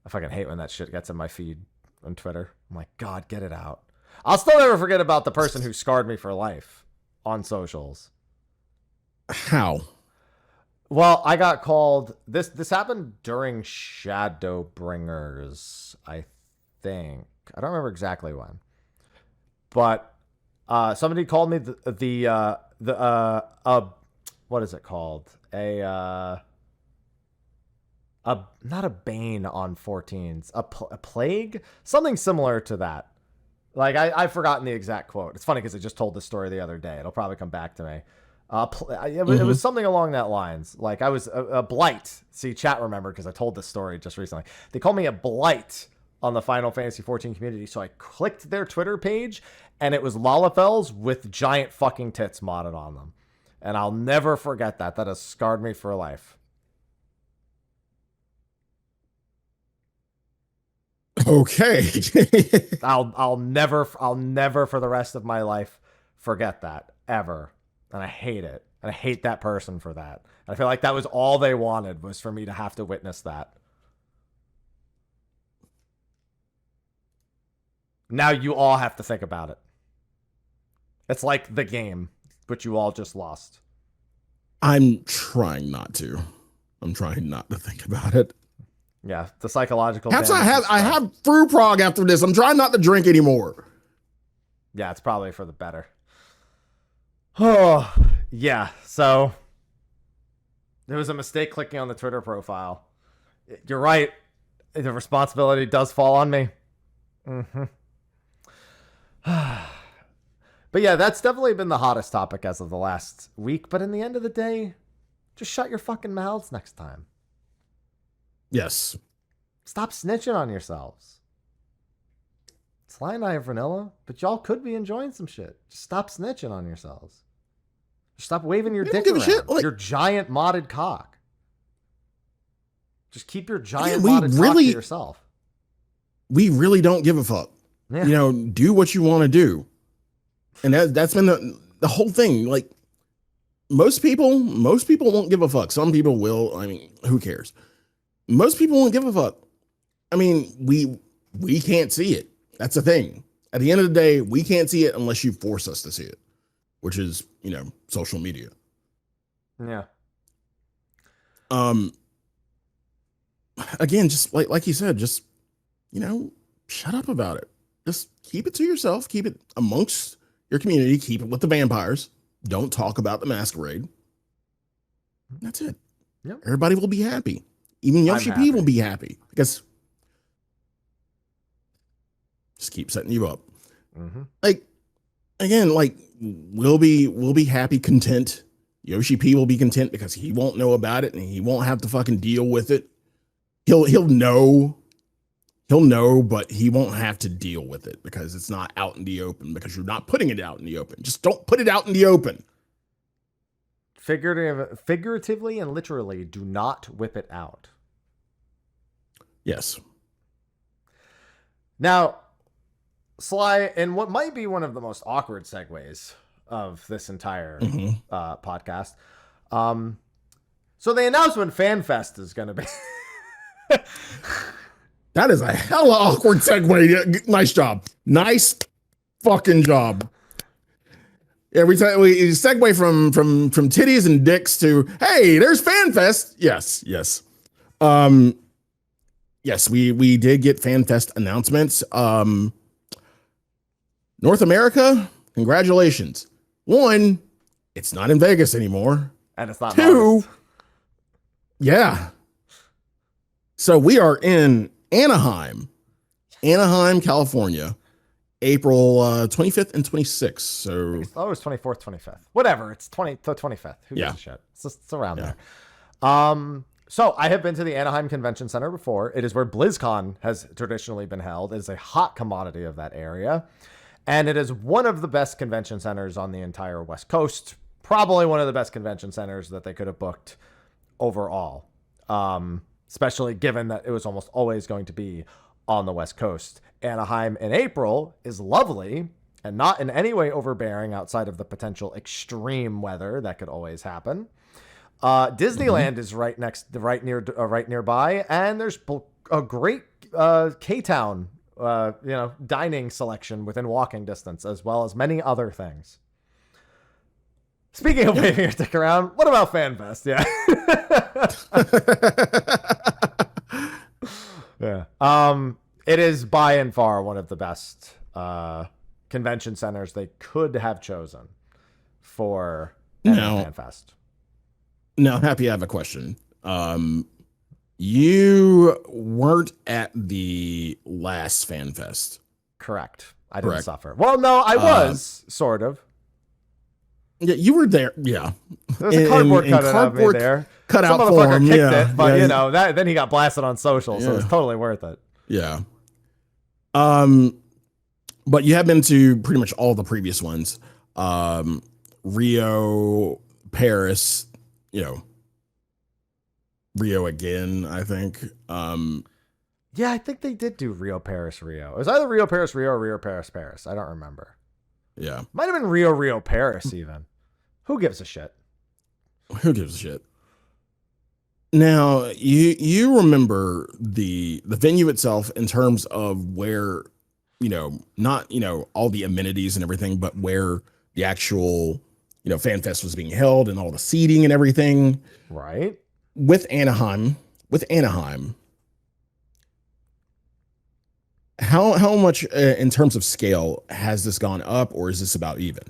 Speaker 1: fucking hate when that shit gets in my feed on Twitter. I'm like, God, get it out. I'll still never forget about the person who scarred me for life on socials.
Speaker 2: How?
Speaker 1: Well, I got called. This happened during Shadowbringers, I think. I don't remember exactly when, but somebody called me the what is it called? Not a bane on 14s, a plague, something similar to that. Like I've forgotten the exact quote. It's funny because I just told this story the other day. It'll probably come back to me. It was something along that lines. Like I was a blight. See, chat remembered because I told this story just recently. They called me a blight on the Final Fantasy 14 community. So I clicked their Twitter page and it was Lalafels with giant fucking tits modded on them. And I'll never forget that. That has scarred me for life.
Speaker 2: Okay.
Speaker 1: I'll never for the rest of my life forget that ever. And I hate it. And I hate that person for that. And I feel like that was all they wanted was for me to have to witness that. Now you all have to think about it. It's like the game, which you all just lost.
Speaker 2: I'm trying not to. I'm trying not to think about it.
Speaker 1: Yeah, the psychological.
Speaker 2: Perhaps I have brew prog after this. I'm trying not to drink anymore.
Speaker 1: Yeah, it's probably for the better. Oh, yeah. So It was a mistake clicking on the Twitter profile. You're right. The responsibility does fall on me. Mm-hmm. But yeah, that's definitely been the hottest topic as of the last week. But in the end of the day, just shut your fucking mouths next time.
Speaker 2: Yes.
Speaker 1: Stop snitching on yourselves. Sly and I are vanilla, but y'all could be enjoying some shit. Just stop snitching on yourselves. Just stop waving your dick around. Shit, like, your giant modded cock. Just keep your giant modded cock to yourself.
Speaker 2: We really don't give a fuck. Yeah. You know, do what you want to do. And that's been the whole thing. Like, most people won't give a fuck. Some people will. I mean, who cares? Most people won't give a fuck. I mean, we can't see it. That's the thing. At the end of the day, we can't see it unless you force us to see it, which is, you know, social media.
Speaker 1: Yeah.
Speaker 2: Again, just like you said, just, you know, shut up about it. Just keep it to yourself. Keep it amongst your community. Keep it with the vampires. Don't talk about the masquerade. That's it.
Speaker 1: Yep.
Speaker 2: Everybody will be happy. Even Yoshi P will be happy because just keep setting you up.
Speaker 1: Mm-hmm.
Speaker 2: Like, again, like we'll be happy, content. Yoshi P will be content because he won't know about it and he won't have to fucking deal with it. He'll know, but he won't have to deal with it because it's not out in the open, because you're not putting it out in the open. Just don't put it out in the open.
Speaker 1: Figuratively and literally, do not whip it out.
Speaker 2: Yes.
Speaker 1: Now, Sly, in what might be one of the most awkward segues of this entire podcast, so they announced when FanFest is going to be.
Speaker 2: That is a hella awkward segue. Nice job. Nice fucking job. Every time we segue from titties and dicks to, hey, there's FanFest. Yes. Yes, we did get FanFest announcements. North America, congratulations. 1, it's not in Vegas anymore.
Speaker 1: And it's not
Speaker 2: 2, yeah. So we are in Anaheim, California, April 25th and 26th. So
Speaker 1: it was 24th, 25th. Whatever. It's the 25th. Who gives a shit? It's around there. So I have been to the Anaheim Convention Center before. It is where BlizzCon has traditionally been held. It is a hot commodity of that area. And it is one of the best convention centers on the entire West Coast. Probably one of the best convention centers that they could have booked overall. Especially given that it was almost always going to be on the West Coast. Anaheim in April is lovely and not in any way overbearing outside of the potential extreme weather that could always happen. Disneyland is right nearby, and there's a great K-Town dining selection within walking distance, as well as many other things. Speaking of waving your dick around, what about FanFest? Yeah. Yeah. It is by and far one of the best convention centers they could have chosen for FanFest.
Speaker 2: Now, Happy, I have a question. You weren't at the last FanFest.
Speaker 1: Correct. I didn't suffer. Well, no, I was sort of.
Speaker 2: Yeah, you were there. Yeah,
Speaker 1: there's a cardboard cutout of me there.
Speaker 2: Cut
Speaker 1: Some
Speaker 2: out
Speaker 1: motherfucker
Speaker 2: for him.
Speaker 1: kicked
Speaker 2: Yeah,
Speaker 1: it, but you know that. Then he got blasted on social, so it's totally worth it.
Speaker 2: Yeah. But you have been to pretty much all the previous ones. Rio, Paris. You know, Rio again, I think.
Speaker 1: Yeah, I think they did do Rio, Paris, Rio. It was either Rio, Paris, Rio, or Rio, Paris, Paris. I don't remember.
Speaker 2: Yeah.
Speaker 1: Might have been Rio, Rio, Paris, even. Who gives a shit?
Speaker 2: Who gives a shit? Now, you remember the venue itself in terms of where, not, all the amenities and everything, but where the actual, FanFest was being held and all the seating and everything.
Speaker 1: Right.
Speaker 2: With Anaheim, how much in terms of scale has this gone up, or is this about even?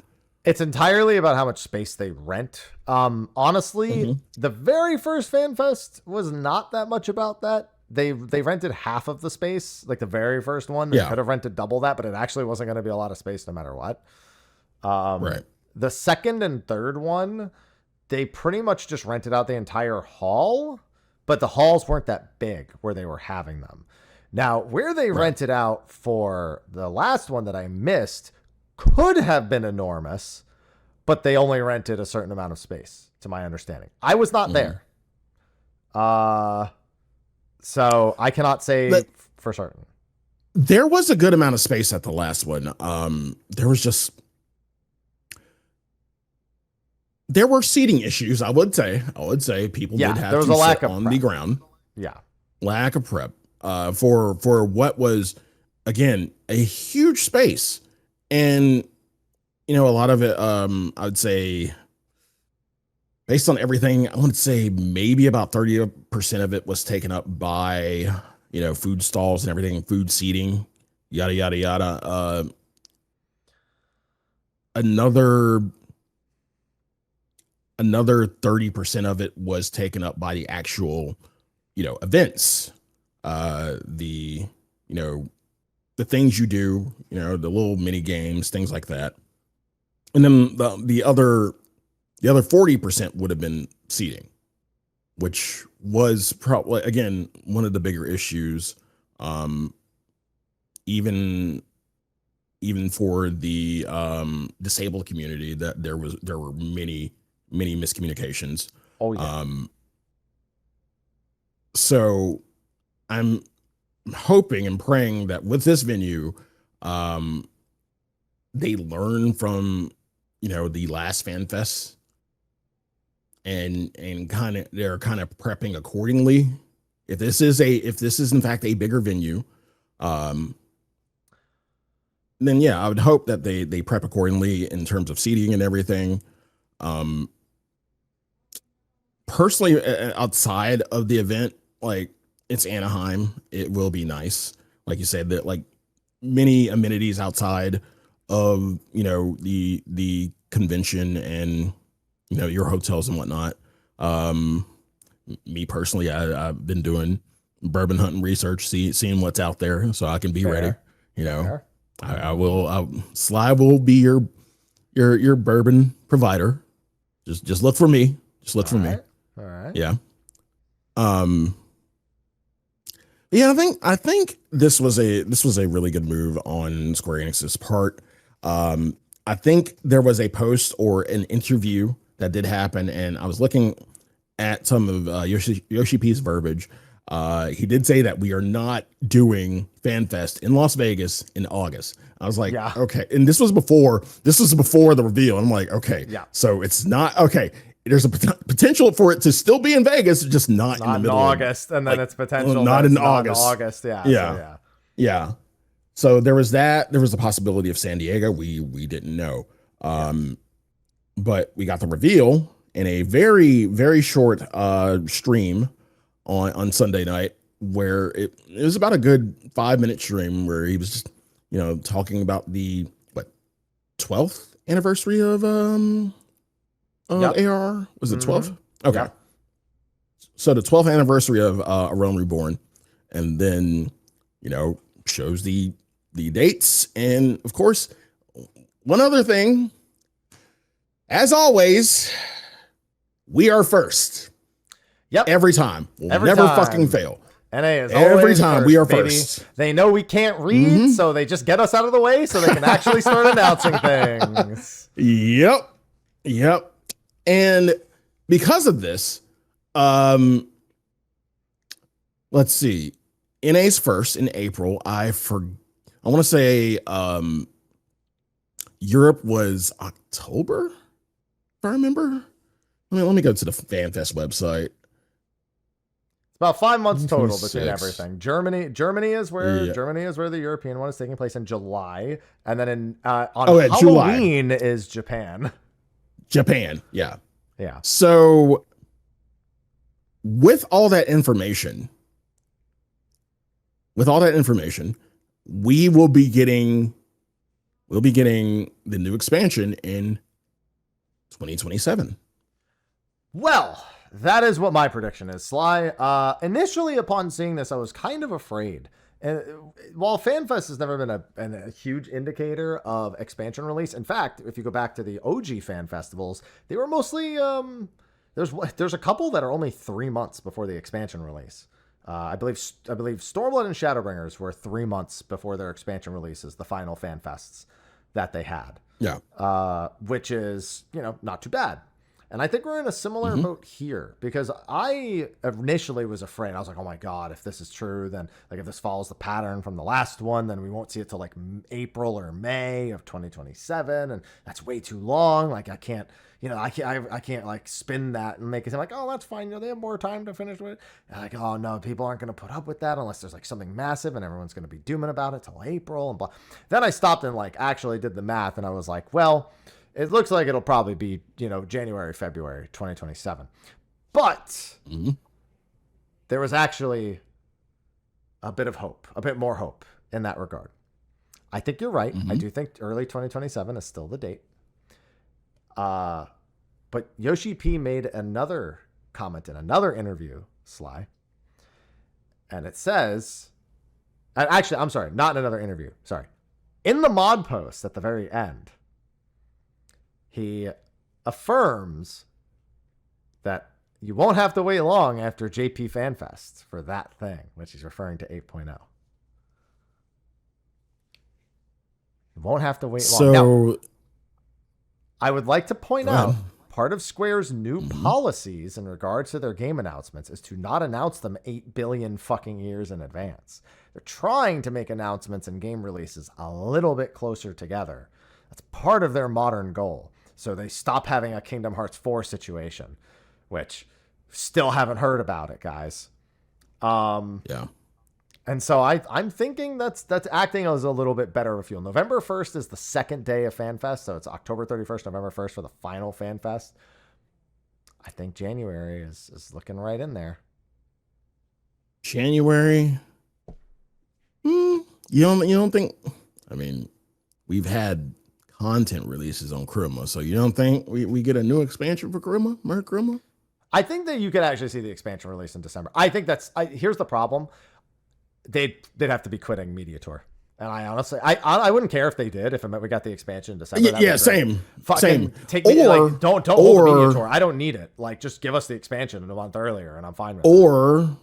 Speaker 1: It's entirely about how much space they rent. Honestly, the very first FanFest was not that much about that. They rented half of the space, like the very first one. They could have rented double that, but it actually wasn't going to be a lot of space no matter what.
Speaker 2: Right.
Speaker 1: The second and third one, they pretty much just rented out the entire hall, but the halls weren't that big where they were having them. Now, where they rented out for the last one that I missed could have been enormous, but they only rented a certain amount of space, to my understanding. I was not there. So I cannot say for certain.
Speaker 2: There was a good amount of space at the last one. There were seating issues. I would say people did have to sit on the ground.
Speaker 1: Yeah.
Speaker 2: Lack of prep for what was, again, a huge space. And, a lot of it, I would say, based on everything, I would say maybe about 30% of it was taken up by, food stalls and everything, food seating, yada, yada, yada. Another 30% of it was taken up by the actual, events, the things you do, the little mini games, things like that. And then the other 40% would have been seating, which was probably, again, one of the bigger issues. Even for the disabled community, that there were many miscommunications.
Speaker 1: Oh yeah.
Speaker 2: So I'm hoping and praying that with this venue, they learn from, the last FanFest and they're kind of prepping accordingly. If this is in fact a bigger venue, then yeah, I would hope that they prep accordingly in terms of seating and everything. Personally, outside of the event, like, it's Anaheim, it will be nice, like you said, that like many amenities outside of the convention and your hotels and whatnot. Me personally, I've been doing bourbon hunting research, seeing what's out there, so I can be ready. Sly will be your bourbon provider. Just look for me. Just look for me.
Speaker 1: All right.
Speaker 2: Yeah. Yeah, I think this was a really good move on Square Enix's part. I think there was a post or an interview that did happen, and I was looking at some of Yoshi P's verbiage. He did say that we are not doing FanFest in Las Vegas in August. I was like, okay. And this was before the reveal. I'm like, okay, so it's not okay. There's a potential for it to still be in Vegas, just not in the middle
Speaker 1: of August, and then it's potential
Speaker 2: not in August.
Speaker 1: Yeah.
Speaker 2: So there was that. There was the possibility of San Diego. We didn't know, but we got the reveal in a very, very short stream on Sunday night, where it was about a good 5-minute stream where he was just, talking about the 12th anniversary of AR. Was it 12th? Okay. Yep. So the 12th anniversary of A Realm Reborn, and then shows the dates, and of course, one other thing, as always, we are first.
Speaker 1: Yep.
Speaker 2: Every time. We'll never fucking fail.
Speaker 1: NA is
Speaker 2: every time
Speaker 1: first,
Speaker 2: we are
Speaker 1: baby.
Speaker 2: First.
Speaker 1: They know we can't read, so they just get us out of the way so they can actually start announcing things.
Speaker 2: Yep. And because of this, let's see. NA's first in April. I want to say Europe was October, if I remember. Let me go to the FanFest website.
Speaker 1: It's about 5 months total between everything. Germany is where the European one is taking place in July, and then on Halloween is Japan. Yeah. So with all that information, we will be getting the new expansion in
Speaker 2: 2027.
Speaker 1: Well, that is what my prediction is, Sly. Initially, upon seeing this, I was kind of afraid. And while FanFest has never been a huge indicator of expansion release, in fact, if you go back to the OG fan festivals, they were mostly there's a couple that are only 3 months before the expansion release. I believe Stormblood and Shadowbringers were 3 months before their expansion releases, the final fan fests that they had.
Speaker 2: Yeah,
Speaker 1: which is not too bad. And I think we're in a similar boat here, because I initially was afraid. I was like, oh my God, if this is true, then like if this follows the pattern from the last one, then we won't see it till like April or May of 2027. And that's way too long. Like I can't like spin that and make it seem like, oh, that's fine. They have more time to finish with it. And like, oh no, people aren't going to put up with that unless there's like something massive and everyone's going to be dooming about it till April and blah. Then I stopped and like actually did the math and I was like, well, it looks like it'll probably be, January, February 2027. But there was actually a bit of hope, a bit more hope in that regard. I think you're right. I do think early 2027 is still the date. But Yoshi P made another comment in another interview, Sly. And it says, actually, I'm sorry, not in another interview. Sorry. In the mod post at the very end, he affirms that you won't have to wait long after JP FanFest for that thing, which he's referring to 8.0. You won't have to wait long. Now, I would like to point out part of Square's new policies in regards to their game announcements is to not announce them 8 billion fucking years in advance. They're trying to make announcements and game releases a little bit closer together. That's part of their modern goal. So they stop having a Kingdom Hearts 4 situation, which still haven't heard about it, guys.
Speaker 2: Yeah.
Speaker 1: And so I'm thinking that's acting as a little bit better of a fuel. November 1st is the second day of FanFest, so it's October 31st, November 1st for the final FanFest. I think January is looking right in there.
Speaker 2: January? You don't think? I mean, we've had content releases on Krima, so you don't think we get a new expansion for Krima?
Speaker 1: I think that you could actually see the expansion release in December. I think here's the problem. They'd have to be quitting Media Tour. And I honestly, I wouldn't care if they did, if it meant we got the expansion in December.
Speaker 2: Yeah, same.
Speaker 1: Take me, like, don't hold the Media Tour. I don't need it. Like, just give us the expansion a month earlier and I'm fine with it.
Speaker 2: Or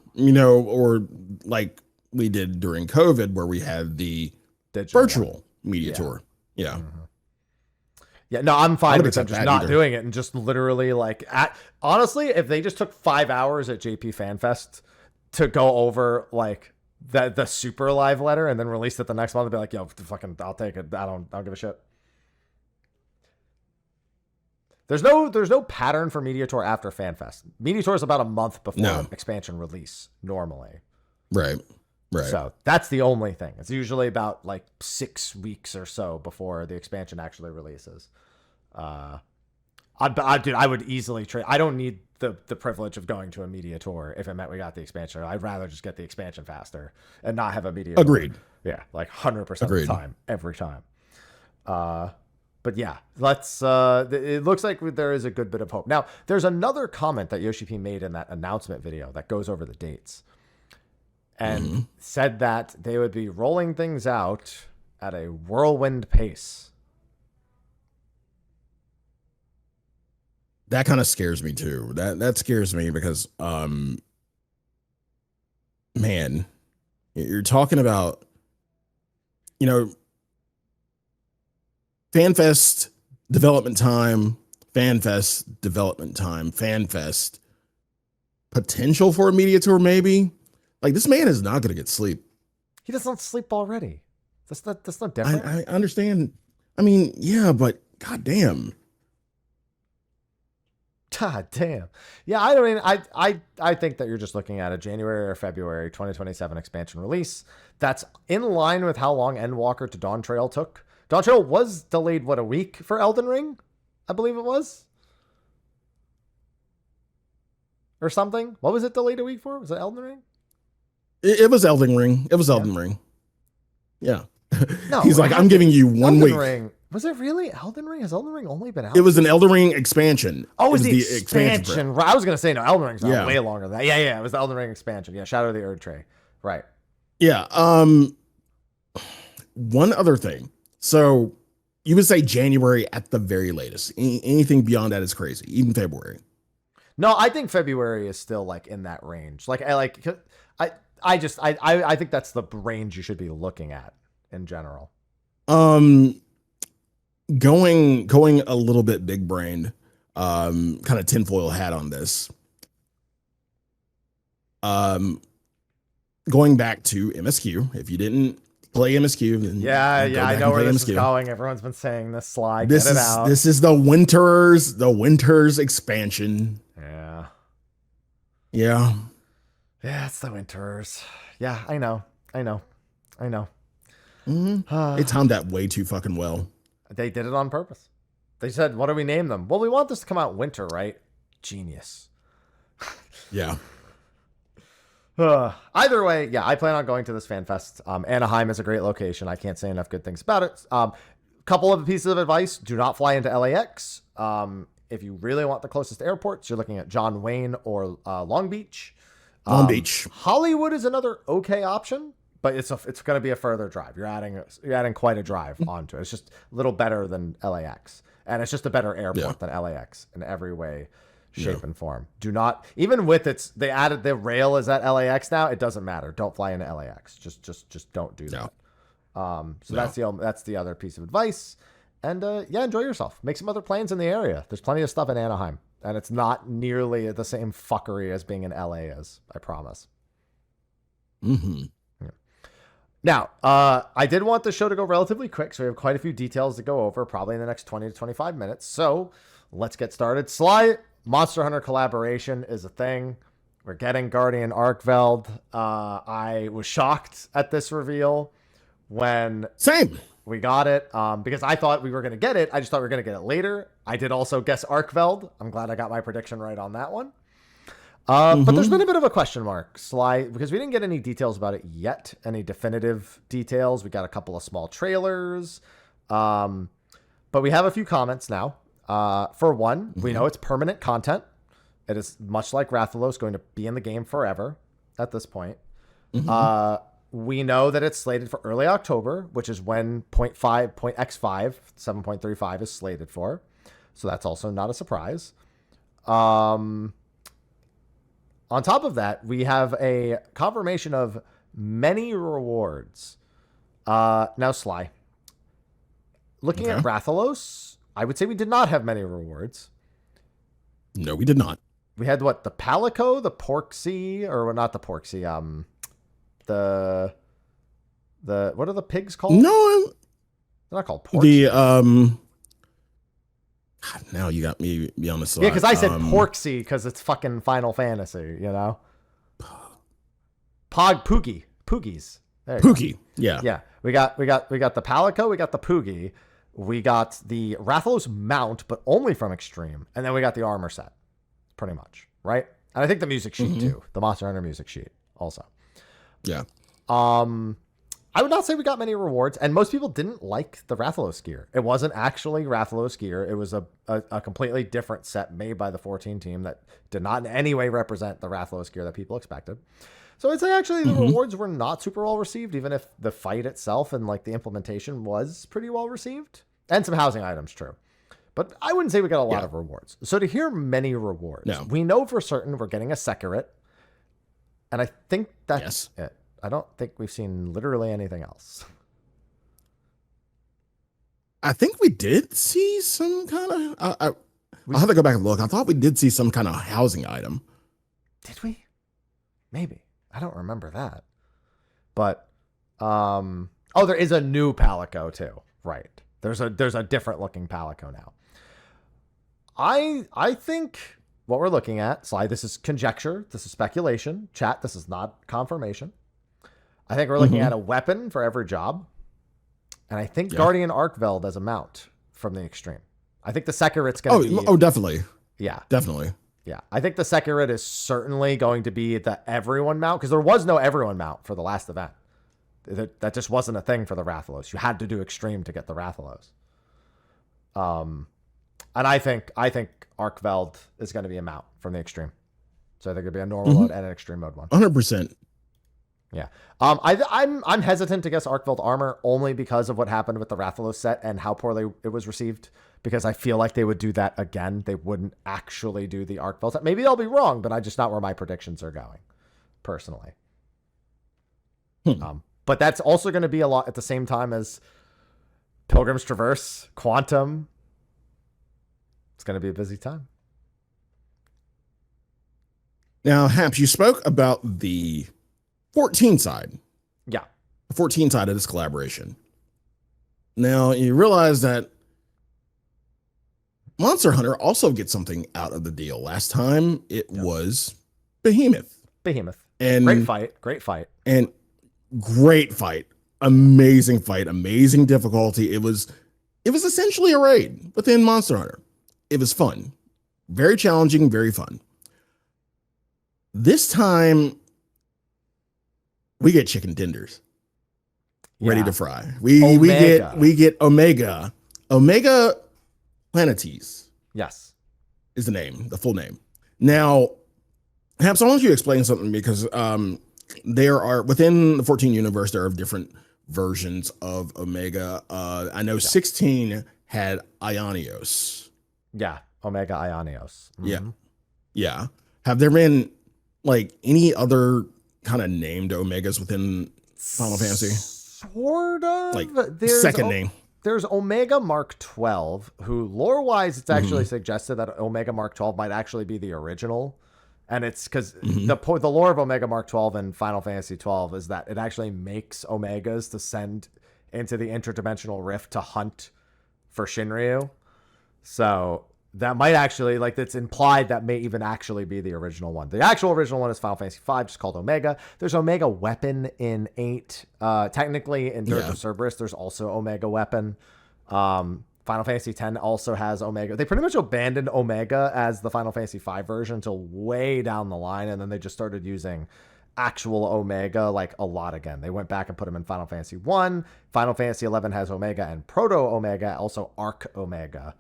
Speaker 2: like we did during COVID where we had the virtual Media Tour. Yeah.
Speaker 1: Mm-hmm. Yeah, no, I'm fine with them just not doing it and just literally like honestly, if they just took 5 hours at JP FanFest to go over like the super live letter and then release it the next month and be like, yo, fucking I'll take it. I don't give a shit. There's no pattern for Media Tour after FanFest. Media Tour is about a month before expansion release normally.
Speaker 2: Right.
Speaker 1: So that's the only thing. It's usually about like 6 weeks or so before the expansion actually releases. I would easily trade. I don't need the privilege of going to a Media Tour if it meant we got the expansion. I'd rather just get the expansion faster and not have a Media Tour.
Speaker 2: Agreed.
Speaker 1: Yeah, like 100% of the time, every time. But yeah, it looks like there is a good bit of hope. Now, there's another comment that Yoshi P made in that announcement video that goes over the dates. And said that they would be rolling things out at a whirlwind pace.
Speaker 2: That kind of scares me too. That scares me because, man, you're talking about, FanFest development time, FanFest potential for a Media Tour maybe. Like, this man is not going to get sleep.
Speaker 1: He doesn't sleep already. That's not different.
Speaker 2: I understand. I mean, yeah, but goddamn.
Speaker 1: God damn. Yeah, I think that you're just looking at a January or February 2027 expansion release. That's in line with how long Endwalker to Dawn Trail took. Dawn Trail was delayed, a week for Elden Ring? I believe it was. Or something. What was it delayed a week for? Was it Elden Ring?
Speaker 2: It was Elden Ring. It was Elden Ring. Yeah.
Speaker 1: No,
Speaker 2: he's like, I'm giving you 1 week.
Speaker 1: Ring, Was it really Elden Ring? Has Elden Ring only been out?
Speaker 2: It was an Elden Ring expansion.
Speaker 1: Oh, it was the
Speaker 2: expansion.
Speaker 1: expansion. Right. I was gonna say no. Elden Ring's not way longer than that. Yeah. It was the Elden Ring expansion. Yeah. Shadow of the Erdtree. Right.
Speaker 2: Yeah. One other thing. So you would say January at the very latest. Anything beyond that is crazy. Even February.
Speaker 1: No, I think February is still like in that range. I think that's the range you should be looking at in general.
Speaker 2: Going a little bit big brained, kind of tinfoil hat on this. Going back to MSQ, if you didn't play MSQ, then
Speaker 1: I know where this is going. Everyone's been saying this slide.
Speaker 2: This is the Winters expansion. Yeah,
Speaker 1: it's the Winters. Yeah, I know.
Speaker 2: Mm-hmm. They timed that way too fucking well.
Speaker 1: They did it on purpose. They said, what do we name them? Well, we want this to come out winter, right? Genius.
Speaker 2: Yeah.
Speaker 1: Either way, yeah, I plan on going to this FanFest. Anaheim is a great location. I can't say enough good things about it. Couple of pieces of advice. Do not fly into LAX. If you really want the closest airports, you're looking at John Wayne or Long Beach.
Speaker 2: Long Beach.
Speaker 1: Hollywood is another okay option, but it's going to be a further drive. You're adding quite a drive onto it. It's just a little better than LAX, and it's just a better airport than LAX in every way, shape, and form. Do not, even with they added the rail is at LAX now. It doesn't matter. Don't fly into LAX. Just don't do that. That's the other piece of advice. And enjoy yourself. Make some other plans in the area. There's plenty of stuff in Anaheim, and it's not nearly the same fuckery as being in LA is. I promise.
Speaker 2: Mm-hmm.
Speaker 1: Now, I did want the show to go relatively quick, so we have quite a few details to go over, probably in the next 20 to 25 minutes. So let's get started. Sly, Monster Hunter collaboration is a thing. We're getting Guardian Arkveld. I was shocked at this reveal when we got it, because I thought we were going to get it. I just thought we were going to get it later. I did also guess Arkveld. I'm glad I got my prediction right on that one. But there's been a bit of a question mark, Sly, because we didn't get any details about it yet, any definitive details. We got a couple of small trailers, but we have a few comments now. For one, we know it's permanent content. It is much like Rathalos, going to be in the game forever at this point. We know that it's slated for early October, which is when .5, .x5, 7.35 is slated for. So that's also not a surprise. On top of that, we have a confirmation of many rewards. Now, Sly, looking at Rathalos, I would say we did not have many rewards.
Speaker 2: No, we did not.
Speaker 1: We had what? The Palico, the Porksy, or not the Porksy, the what are the pigs called?
Speaker 2: No,
Speaker 1: they're not called Porksy.
Speaker 2: Now you got me on the spot.
Speaker 1: Yeah, because I said Porksy because it's fucking Final Fantasy, you know. Poogies.
Speaker 2: Poogie. Yeah.
Speaker 1: We got the Palico, we got the Poogie, we got the Rathalos mount, but only from Extreme, and then we got the armor set, pretty much, right? And I think the music sheet too, the Monster Hunter music sheet also.
Speaker 2: Yeah.
Speaker 1: I would not say we got many rewards, and most people didn't like the Rathalos gear. It wasn't actually Rathalos gear. It was a completely different set made by the 14 team that did not in any way represent the Rathalos gear that people expected. So I'd say actually the rewards were not super well received, even if the fight itself and like the implementation was pretty well received. And some housing items, true. But I wouldn't say we got a lot of rewards. So to hear many rewards, we know for certain we're getting a Sekirit. And I think that's it. I don't think we've seen literally anything else.
Speaker 2: I think we did see some kind of... I'll have to go back and look. I thought we did see some kind of housing item.
Speaker 1: Did we? Maybe. I don't remember that. But, there is a new Palico too. Right. There's a different looking Palico now. I think what we're looking at, Sly, this is conjecture. This is speculation. Chat, this is not confirmation. I think we're looking at a weapon for every job. And I think Guardian Arkveld as a mount from the Extreme. I think the Sekirit's going to be...
Speaker 2: Oh, definitely.
Speaker 1: Yeah.
Speaker 2: Definitely.
Speaker 1: Yeah. I think the Sekirit is certainly going to be the everyone mount, because there was no everyone mount for the last event. That just wasn't a thing for the Rathalos. You had to do Extreme to get the Rathalos. And I think Arkveld is going to be a mount from the extreme. So I think it'll be a normal mode and an extreme mode one.
Speaker 2: 100%.
Speaker 1: Yeah. I'm hesitant to guess Arkveld armor only because of what happened with the Rathalos set and how poorly it was received. Because I feel like they would do that again. They wouldn't actually do the Arkveld set. Maybe I'll be wrong, but I just not where my predictions are going, personally. But that's also going to be a lot at the same time as Pilgrim's Traverse, Quantum. It's going to be a busy time.
Speaker 2: Now, Haps, you spoke about the 14 side.
Speaker 1: Yeah.
Speaker 2: The 14 side of this collaboration. Now, you realize that Monster Hunter also gets something out of the deal. Last time it was Behemoth.
Speaker 1: And great fight.
Speaker 2: And great fight. Amazing fight. Amazing difficulty. It was essentially a raid within Monster Hunter. It was fun. Very challenging, very fun. This time, we get chicken tenders ready to fry. We get Omega Planetes.
Speaker 1: Yes,
Speaker 2: is the full name. Now, Haps, I want you to explain something because there are within the 14 universe there are different versions of Omega. I know 16 had Ionios.
Speaker 1: Yeah, Omega Ionios. Mm-hmm.
Speaker 2: Yeah. Have there been like any other kind of named Omegas within Final Fantasy?
Speaker 1: Sort of.
Speaker 2: Like second name.
Speaker 1: There's Omega Mark 12, who lore-wise, it's actually suggested that Omega Mark 12 might actually be the original. And it's because the lore of Omega Mark 12 in Final Fantasy 12 is that it actually makes Omegas to send into the interdimensional rift to hunt for Shinryu. So that might actually, like, it's implied that may even actually be the original one. The actual original one is Final Fantasy 5, just called Omega. There's Omega Weapon in 8. Technically, in Dirge of Cerberus, there's also Omega Weapon. Final Fantasy 10 also has Omega. They pretty much abandoned Omega as the Final Fantasy 5 version until way down the line, and then they just started using actual Omega like a lot again. They went back and put them in Final Fantasy 1. Final Fantasy 11 has Omega and Proto Omega, also Arc Omega.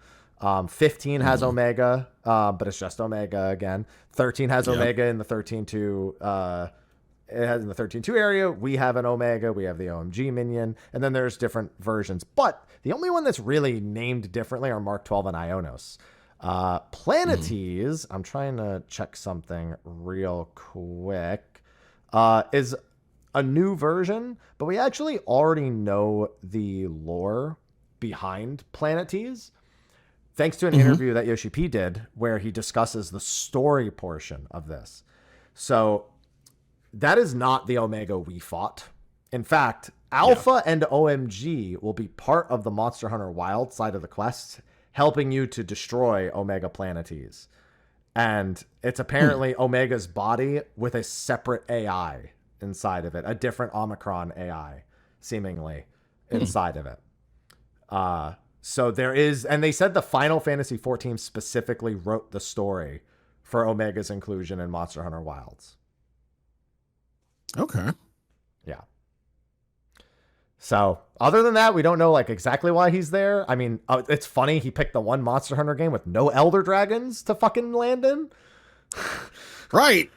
Speaker 1: 15 has Omega, but it's just Omega again. 13 has Omega in the 13.2. It has in the 13.2 area. We have an Omega. We have the OMG minion, and then there's different versions. But the only one that's really named differently are Mark 12 and Ionos. Planetes. I'm trying to check something real quick. Is a new version, but we actually already know the lore behind Planetes. Thanks to an interview that Yoshi P did where he discusses the story portion of this. So that is not the Omega we fought. In fact, Alpha and OMG will be part of the Monster Hunter Wild side of the quest, helping you to destroy Omega Planetes. And it's apparently Omega's body with a separate AI inside of it, a different Omicron AI, seemingly, inside of it. So there is, and they said the Final Fantasy 14 specifically wrote the story for Omega's inclusion in Monster Hunter Wilds.
Speaker 2: Okay.
Speaker 1: Yeah. So other than that, we don't know like exactly why he's there. I mean, it's funny. He picked the one Monster Hunter game with no Elder Dragons to fucking land in.
Speaker 2: Right.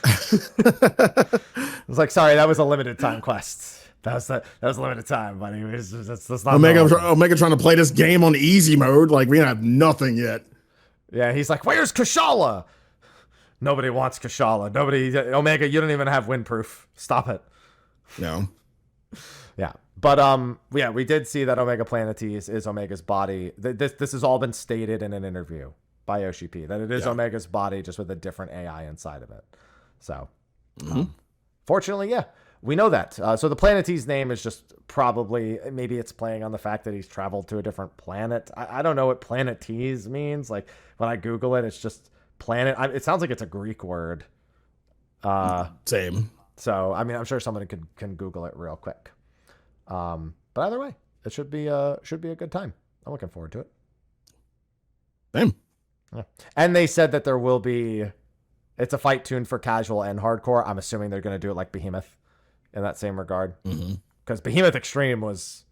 Speaker 1: I was like, sorry, that was a limited time quest. That was limited time, buddy. That's not
Speaker 2: Omega trying to play this game on easy mode. Like, we don't have nothing yet.
Speaker 1: Yeah, he's like, where's Kushala? Nobody wants Kushala. Omega, you don't even have windproof. Stop it.
Speaker 2: No.
Speaker 1: Yeah. But we did see that Omega Planetes is Omega's body. This has all been stated in an interview by Yoshi P, that it is Omega's body just with a different AI inside of it. So, fortunately, we know that. So the Planetes name is just probably, maybe it's playing on the fact that he's traveled to a different planet. I don't know what Planetes means. Like when I Google it, it's just planet. It sounds like it's a Greek word.
Speaker 2: Same.
Speaker 1: So, I mean, I'm sure somebody can Google it real quick. But either way, it should be a good time. I'm looking forward to it.
Speaker 2: Same.
Speaker 1: Yeah. And they said that there will be, it's a fight tuned for casual and hardcore. I'm assuming they're going to do it like Behemoth in that same regard. Because Behemoth Extreme was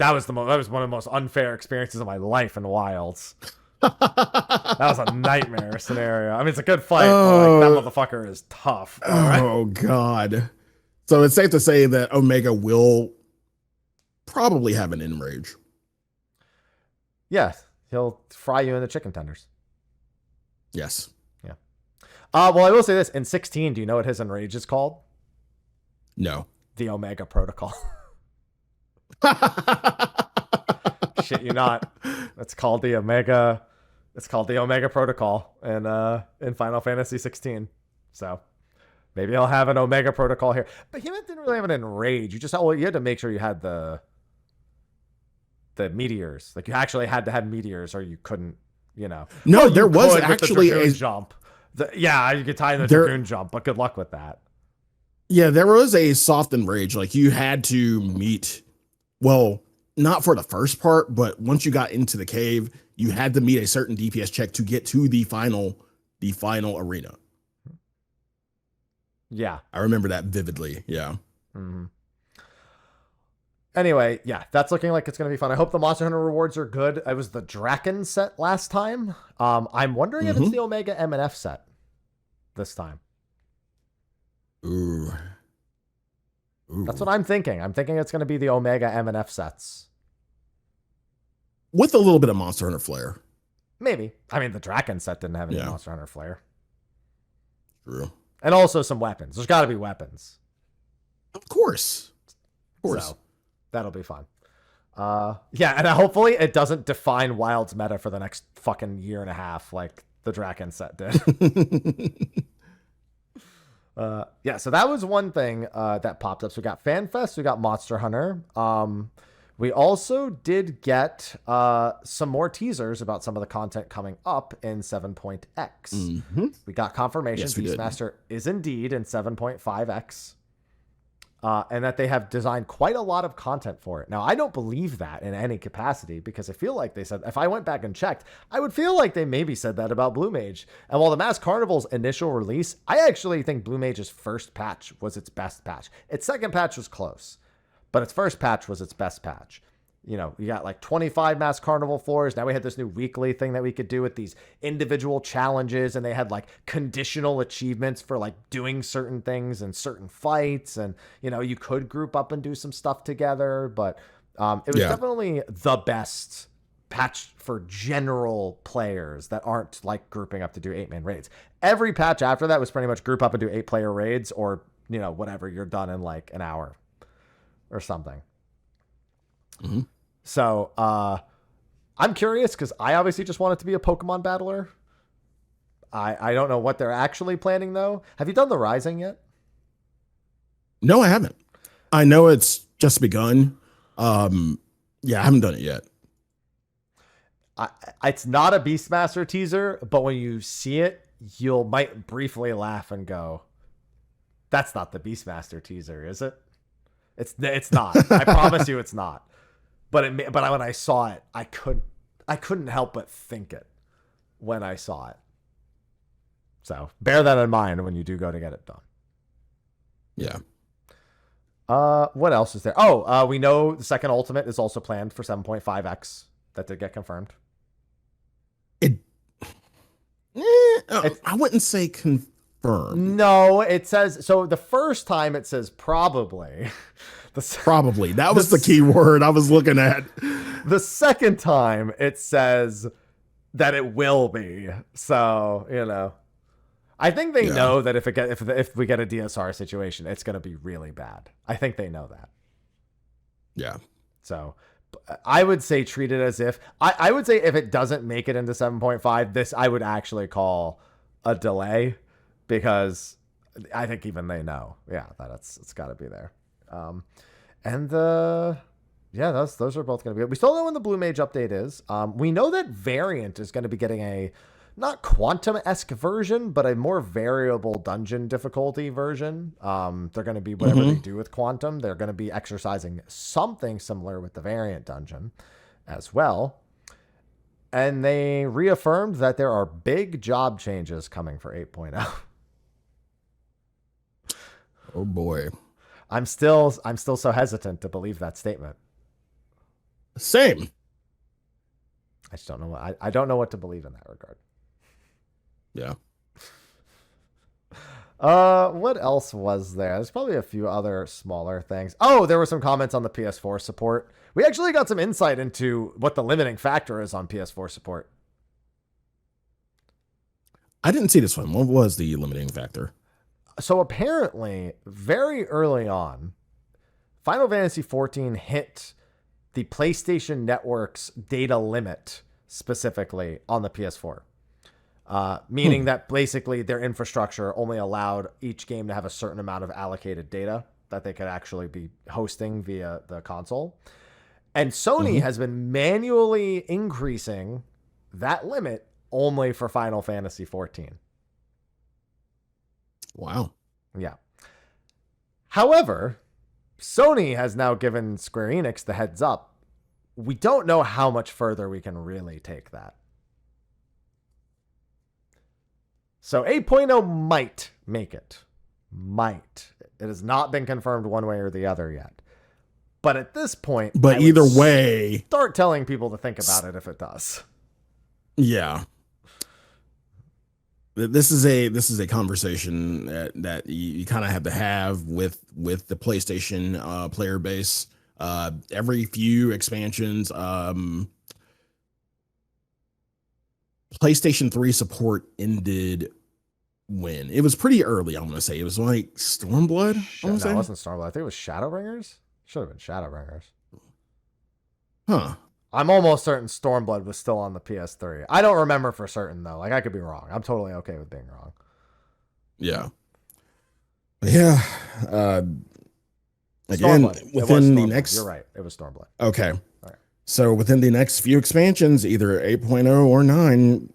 Speaker 1: That was one of the most unfair experiences of my life in Wilds. That was a nightmare scenario. I mean, it's a good fight, but like, that motherfucker is tough.
Speaker 2: Oh God. So it's safe to say that Omega will probably have an enrage.
Speaker 1: Yeah, he'll fry you in the chicken tenders.
Speaker 2: Yes.
Speaker 1: Yeah. Well, I will say this. In 16, do you know what his enrage is called?
Speaker 2: No.
Speaker 1: The Omega Protocol. Shit you not. It's called the Omega. It's called the Omega Protocol in Final Fantasy 16. So maybe I'll have an Omega Protocol here. But he didn't really have an enrage. You had to make sure you had the meteors. Like you actually had to have meteors, or you couldn't.
Speaker 2: No, there was actually a
Speaker 1: jump. You could tie in the Dragoon jump, but good luck with that.
Speaker 2: Yeah, there was a soft enrage. Like you had to meet. Well, not for the first part, but once you got into the cave, you had to meet a certain DPS check to get to the final arena.
Speaker 1: Yeah.
Speaker 2: I remember that vividly. Yeah.
Speaker 1: Mm-hmm. Anyway, yeah, that's looking like it's going to be fun. I hope the Monster Hunter rewards are good. It was the Draken set last time. I'm wondering if it's the Omega M&F set this time.
Speaker 2: Ooh.
Speaker 1: That's what I'm thinking. I'm thinking it's going to be the Omega M&F sets.
Speaker 2: With a little bit of Monster Hunter flair.
Speaker 1: Maybe. I mean, the Draken set didn't have any Monster Hunter flair.
Speaker 2: True.
Speaker 1: And also some weapons. There's got to be weapons.
Speaker 2: Of course. Of course.
Speaker 1: So, that'll be fun. Yeah, and hopefully it doesn't define Wild's meta for the next fucking year and a half like the Draken set did. Yeah, so that was one thing that popped up. So we got FanFest, we got Monster Hunter. We also did get some more teasers about some of the content coming up in 7.x. We got confirmation Beastmaster is indeed in 7.5x. And that they have designed quite a lot of content for it. Now, I don't believe that in any capacity because I feel like they said, if I went back and checked, I would feel like they maybe said that about Blue Mage. And while the Mask Carnival's initial release, I actually think Blue Mage's first patch was its best patch. Its second patch was close, but its first patch was its best patch. You got like 25 Mask Carnival floors. Now we had this new weekly thing that we could do with these individual challenges, and they had like conditional achievements for like doing certain things and certain fights. And, you could group up and do some stuff together, but it was definitely the best patch for general players that aren't like grouping up to do 8-man raids. Every patch after that was pretty much group up and do 8-player raids or, whatever, you're done in like an hour or something. So I'm curious because I obviously just want it to be a Pokemon battler. I don't know what they're actually planning though. Have you done the Rising yet?
Speaker 2: No, I haven't. I know it's just begun. I haven't done it yet.
Speaker 1: It's not a Beastmaster teaser, but when you see it, you might briefly laugh and go, "That's not the Beastmaster teaser, is it?" It's not. I promise you, it's not. But when I saw it, I couldn't help but think it when I saw it. So bear that in mind when you do go to get it done.
Speaker 2: Yeah.
Speaker 1: What else is there? Oh, we know the second Ultimate is also planned for 7.5x. That did get confirmed.
Speaker 2: I wouldn't say confirmed.
Speaker 1: No, it says so. The first time it says probably.
Speaker 2: Probably. That was the key word I was looking at.
Speaker 1: The second time it says that it will be. So, I think they know that if we get a DSR situation, it's going to be really bad. I think they know that.
Speaker 2: Yeah.
Speaker 1: So I would say treat it as if I would say if it doesn't make it into 7.5, this I would actually call a delay because I think even they know. Yeah, that it's got to be there. Those are both going to be good. We still know when the Blue Mage update is. We know that Variant is going to be getting a not Quantum-esque version, but a more variable dungeon difficulty version. They're going to be whatever they do with Quantum. They're going to be exercising something similar with the Variant dungeon as well. And they reaffirmed that there are big job changes coming for 8.0.
Speaker 2: Oh boy.
Speaker 1: I'm still so hesitant to believe that statement.
Speaker 2: Same.
Speaker 1: I just don't know what I don't know what to believe in that regard.
Speaker 2: Yeah.
Speaker 1: What else was there? There's probably a few other smaller things. Oh, there were some comments on the PS4 support. We actually got some insight into what the limiting factor is on PS4 support.
Speaker 2: I didn't see this one. What was the limiting factor?
Speaker 1: So apparently, very early on, Final Fantasy XIV hit the PlayStation Network's data limit specifically on the PS4. Meaning that basically their infrastructure only allowed each game to have a certain amount of allocated data that they could actually be hosting via the console. And Sony has been manually increasing that limit only for Final Fantasy XIV.
Speaker 2: Wow.
Speaker 1: Yeah. However, Sony has now given Square Enix the heads up. We don't know how much further we can really take that. So 8.0 might make it. Might. It has not been confirmed one way or the other yet. But at this point,
Speaker 2: but either way,
Speaker 1: start telling people to think about it if it does.
Speaker 2: Yeah. This is a conversation that you kind of have to have with the PlayStation player base. Every few expansions, PlayStation 3 support ended when? It was pretty early, I'm going to say. It was like Stormblood,
Speaker 1: No, it wasn't Stormblood. I think it was Shadowbringers. Should have been Shadowbringers.
Speaker 2: Huh.
Speaker 1: I'm almost certain Stormblood was still on the PS3. I don't remember for certain, though. Like, I could be wrong. I'm totally okay with being wrong.
Speaker 2: Yeah. Yeah. Again,
Speaker 1: Stormblood.
Speaker 2: within the next...
Speaker 1: You're right. It was Stormblood.
Speaker 2: Okay.
Speaker 1: Right.
Speaker 2: So within the next few expansions, either 8.0 or 9,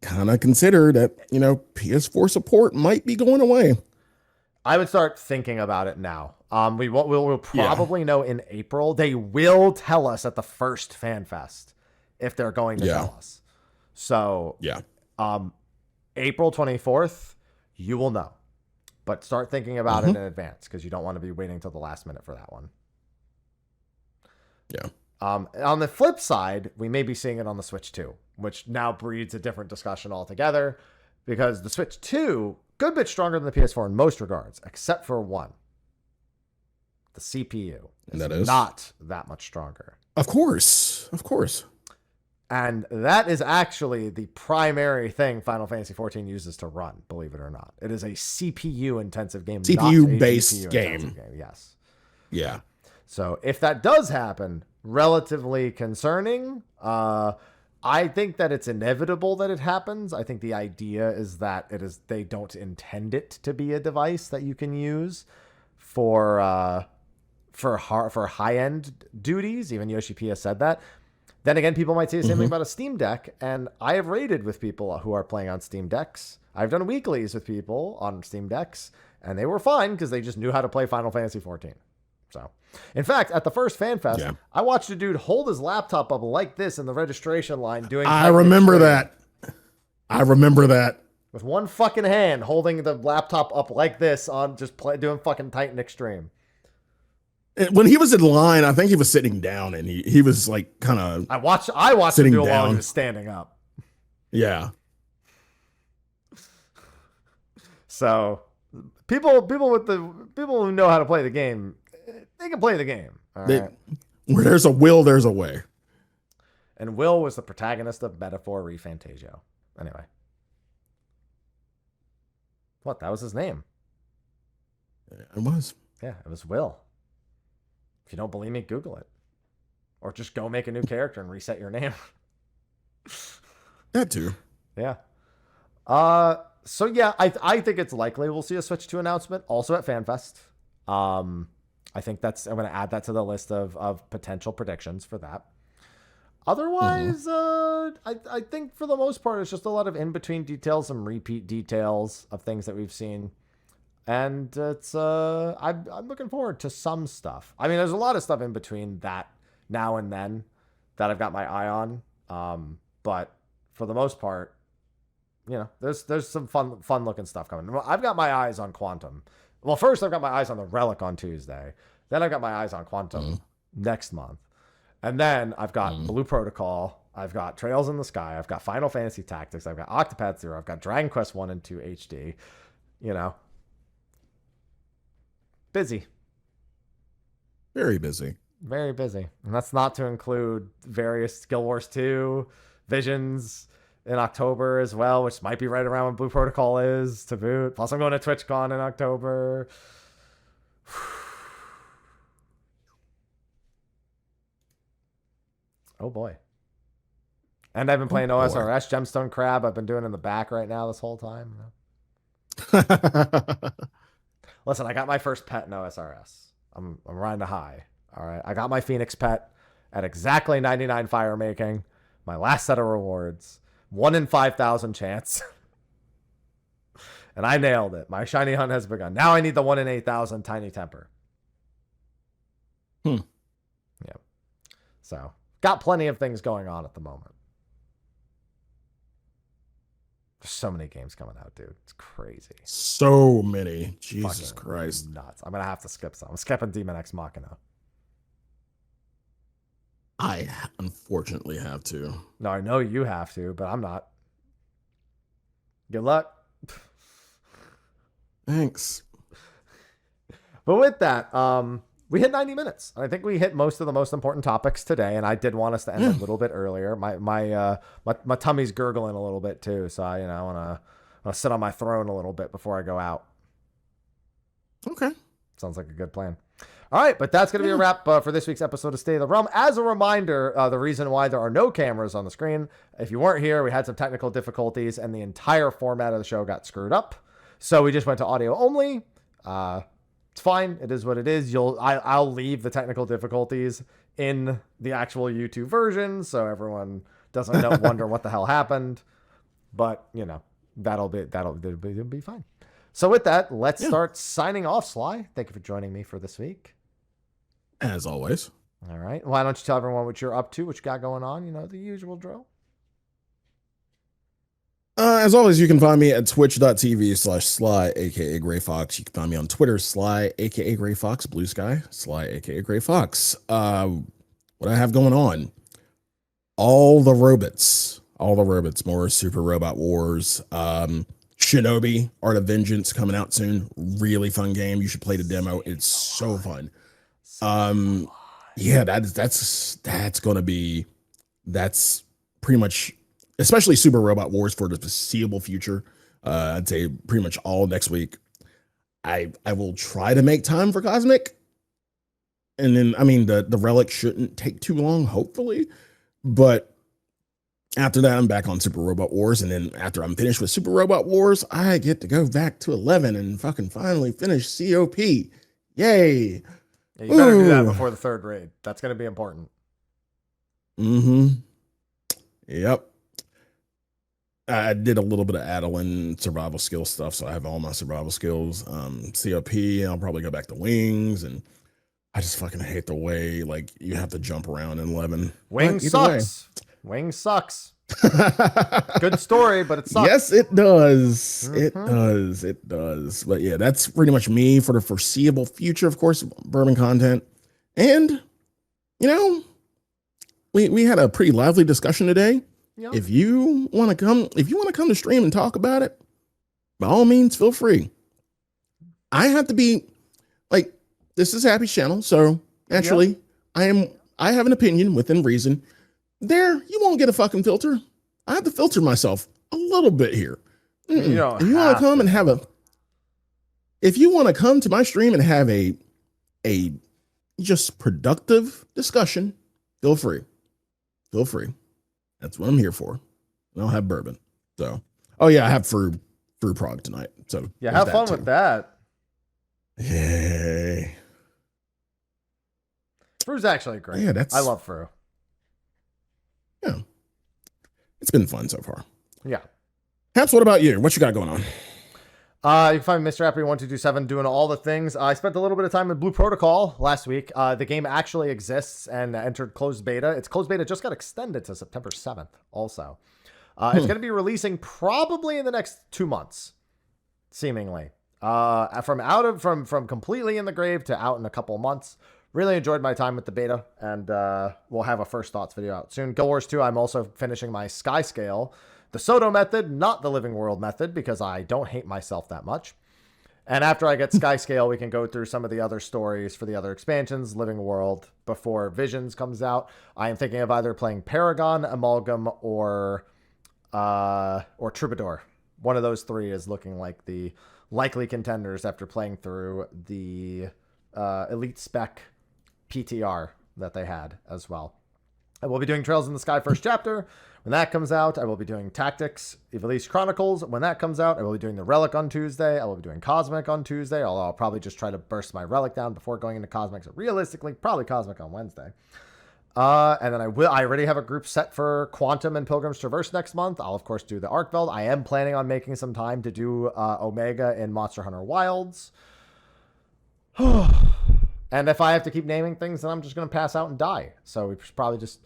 Speaker 2: kind of consider that, you know, PS4 support might be going away.
Speaker 1: I would start thinking about it now. We'll probably know in April. They will tell us at the first FanFest if they're going to tell us. So April 24th, you will know. But start thinking about it in advance because you don't want to be waiting till the last minute for that one.
Speaker 2: Yeah.
Speaker 1: On the flip side, we may be seeing it on the Switch 2, which now breeds a different discussion altogether because the Switch 2, good bit stronger than the PS4 in most regards, except for one. The CPU is not that much stronger.
Speaker 2: Of course. Of course.
Speaker 1: And that is actually the primary thing Final Fantasy XIV uses to run, believe it or not. It is a CPU-intensive game.
Speaker 2: CPU-based game.
Speaker 1: Yes.
Speaker 2: Yeah.
Speaker 1: So if that does happen, relatively concerning. I think that it's inevitable that it happens. I think the idea is that they don't intend it to be a device that you can use for high-end duties. Even Yoshi P has said that. Then again, people might say the same thing about a Steam Deck, and I have raided with people who are playing on Steam Decks. I've done weeklies with people on Steam Decks, and they were fine because they just knew how to play Final Fantasy XIV. So, in fact, at the first FanFest, I watched a dude hold his laptop up like this in the registration line doing...
Speaker 2: I remember that.
Speaker 1: With one fucking hand holding the laptop up like this on just doing fucking Titan Extreme.
Speaker 2: When he was in line, I think he was sitting down and he was like kind of...
Speaker 1: I watched him do it while he was standing up.
Speaker 2: Yeah.
Speaker 1: So, people who know how to play the game, they can play the game. All right?
Speaker 2: Where there's a will, there's a way.
Speaker 1: And Will was the protagonist of Metaphor ReFantagio. Anyway. What? That was his name.
Speaker 2: It was.
Speaker 1: Yeah, it was Will. If you don't believe me, Google it. Or just go make a new character and reset your name.
Speaker 2: That too.
Speaker 1: Yeah. So yeah, I think it's likely we'll see a Switch 2 announcement also at FanFest. I think I'm going to add that to the list of potential predictions for that. Otherwise, I think for the most part, it's just a lot of in-between details, some repeat details of things that we've seen. And it's I'm looking forward to some stuff. I mean, there's a lot of stuff in between that now and then that I've got my eye on. But for the most part, you know, there's some fun looking stuff coming. Well, I've got my eyes on Quantum. Well, first I've got my eyes on the Relic on Tuesday. Then I've got my eyes on Quantum next month. And then I've got Blue Protocol. I've got Trails in the Sky. I've got Final Fantasy Tactics. I've got Octopath Zero. I've got Dragon Quest 1 and 2 HD. You know, busy.
Speaker 2: Very busy.
Speaker 1: Very busy. And that's not to include various Guild Wars 2, Visions in October as well, which might be right around when Blue Protocol is to boot. Plus, I'm going to TwitchCon in October. Oh, boy. And I've been playing OSRS, Gemstone Crab. I've been doing in the back right now this whole time. Listen, I got my first pet in OSRS. I'm riding a high. All right. I got my Phoenix pet at exactly 99 fire making. My last set of rewards. 1 in 5,000 chance. And I nailed it. My shiny hunt has begun. Now I need the 1 in 8,000 tiny temper. Yeah. So, got plenty of things going on at the moment. There's so many games coming out, dude. It's crazy.
Speaker 2: So many. Jesus
Speaker 1: Fucking
Speaker 2: Christ.
Speaker 1: Nuts. I'm going to have to skip some. I'm skipping Demon X Machina.
Speaker 2: I unfortunately have to.
Speaker 1: No, I know you have to, but I'm not. Good luck.
Speaker 2: Thanks.
Speaker 1: But with that, we hit 90 minutes. I think we hit most of the most important topics today, and I did want us to end a little bit earlier. My tummy's gurgling a little bit too, so I want to sit on my throne a little bit before I go out.
Speaker 2: Okay.
Speaker 1: Sounds like a good plan. All right, but that's going to be a wrap for this week's episode of State of the Realm. As a reminder, the reason why there are no cameras on the screen, if you weren't here, we had some technical difficulties, and the entire format of the show got screwed up. So we just went to audio only. It's fine. It is what it is. I'll leave the technical difficulties in the actual YouTube version, so everyone doesn't wonder what the hell happened. But that'll be fine. So with that, let's start signing off. Sly, thank you for joining me for this week.
Speaker 2: As always.
Speaker 1: All right. Why don't you tell everyone what you're up to, what you got going on? The usual drill.
Speaker 2: As always, you can find me at twitch.tv/Sly, aka Gray Fox. You can find me on Twitter, Sly, aka Gray Fox, Bluesky, Sly, aka Gray Fox. What I have going on? All the robots, more Super Robot Wars. Shinobi, Art of Vengeance coming out soon. Really fun game. You should play the demo. It's so fun. Yeah, that's pretty much, especially Super Robot Wars for the foreseeable future. I'd say pretty much all next week. I will try to make time for Cosmic. And then, the Relic shouldn't take too long, hopefully. But after that, I'm back on Super Robot Wars. And then after I'm finished with Super Robot Wars, I get to go back to 11 and fucking finally finish COP. Yay.
Speaker 1: Yeah, you better do that before the third raid. That's going to be important.
Speaker 2: Yep. I did a little bit of Adeline survival skill stuff, so I have all my survival skills. COP, I'll probably go back to Wings, and I just fucking hate the way you have to jump around in 11.
Speaker 1: Wings sucks. Wings sucks. Good story, but it sucks.
Speaker 2: Yes, it does. It does. But yeah, that's pretty much me for the foreseeable future. Of course, bourbon content, and we had a pretty lively discussion today. Yep. If you want to come to stream and talk about it, by all means, feel free. I have to be this is Happy's channel, so naturally, I have an opinion within reason. There, you won't get a fucking filter. I have to filter myself a little bit here. If you want to come and if you want to come to my stream and have a just productive discussion, feel free. Feel free. That's what I'm here for. And I'll have bourbon. So, I have Fruit Prog tonight. So
Speaker 1: yeah, have fun with that.
Speaker 2: Yay.
Speaker 1: Fru's actually great.
Speaker 2: Yeah,
Speaker 1: I love Fru.
Speaker 2: Yeah. It's been fun so far.
Speaker 1: Yeah.
Speaker 2: Haps, what about you? What you got going on?
Speaker 1: You can find Mrhappy1227 doing all the things. I spent a little bit of time in Blue Protocol last week. The game actually exists and entered closed beta. Its closed beta just got extended to September 7th also. It's going to be releasing probably in the next 2 months, seemingly. From completely in the grave to out in a couple months. really enjoyed my time with the beta, and we'll have a first thoughts video out soon. Guild Wars 2, I'm also finishing my Sky Scale, the Soto method, not the Living World method, because I don't hate myself that much. And after I get Sky Scale, we can go through some of the other stories for the other expansions, Living World, before Visions comes out. I am thinking of either playing Paragon, Amalgam, or Troubadour. One of those three is looking like the likely contenders after playing through the Elite Spec PTR that they had as well. I will be doing Trails in the Sky first chapter. When that comes out, I will be doing Tactics, Ivalice Chronicles. When that comes out, I will be doing the Relic on Tuesday. I will be doing Cosmic on Tuesday, although I'll probably just try to burst my Relic down before going into Cosmic. So realistically, probably Cosmic on Wednesday. And then I already have a group set for Quantum and Pilgrim's Traverse next month. I'll, of course, do the Arkveld. I am planning on making some time to do Omega in Monster Hunter Wilds. And if I have to keep naming things, then I'm just going to pass out and die. So we should probably just...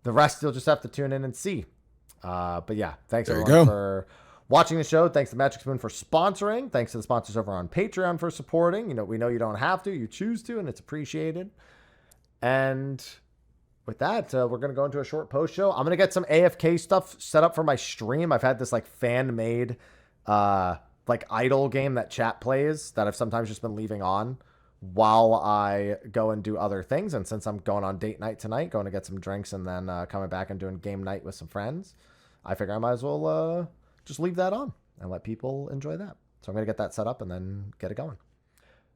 Speaker 1: The rest you'll just have to tune in and see. But yeah, thanks everyone for watching the show. Thanks to Magic Spoon for sponsoring. Thanks to the sponsors over on Patreon for supporting. You know, we know you don't have to. You choose to, and it's appreciated. And with that, we're going to go into a short post show. I'm going to get some AFK stuff set up for my stream. I've had this like fan-made like idle game that chat plays that I've sometimes just been leaving on while I go and do other things. And since I'm going on date night tonight, going to get some drinks and then coming back and doing game night with some friends, I figure I might as well just leave that on and let people enjoy that. So I'm going to get that set up and then get it going.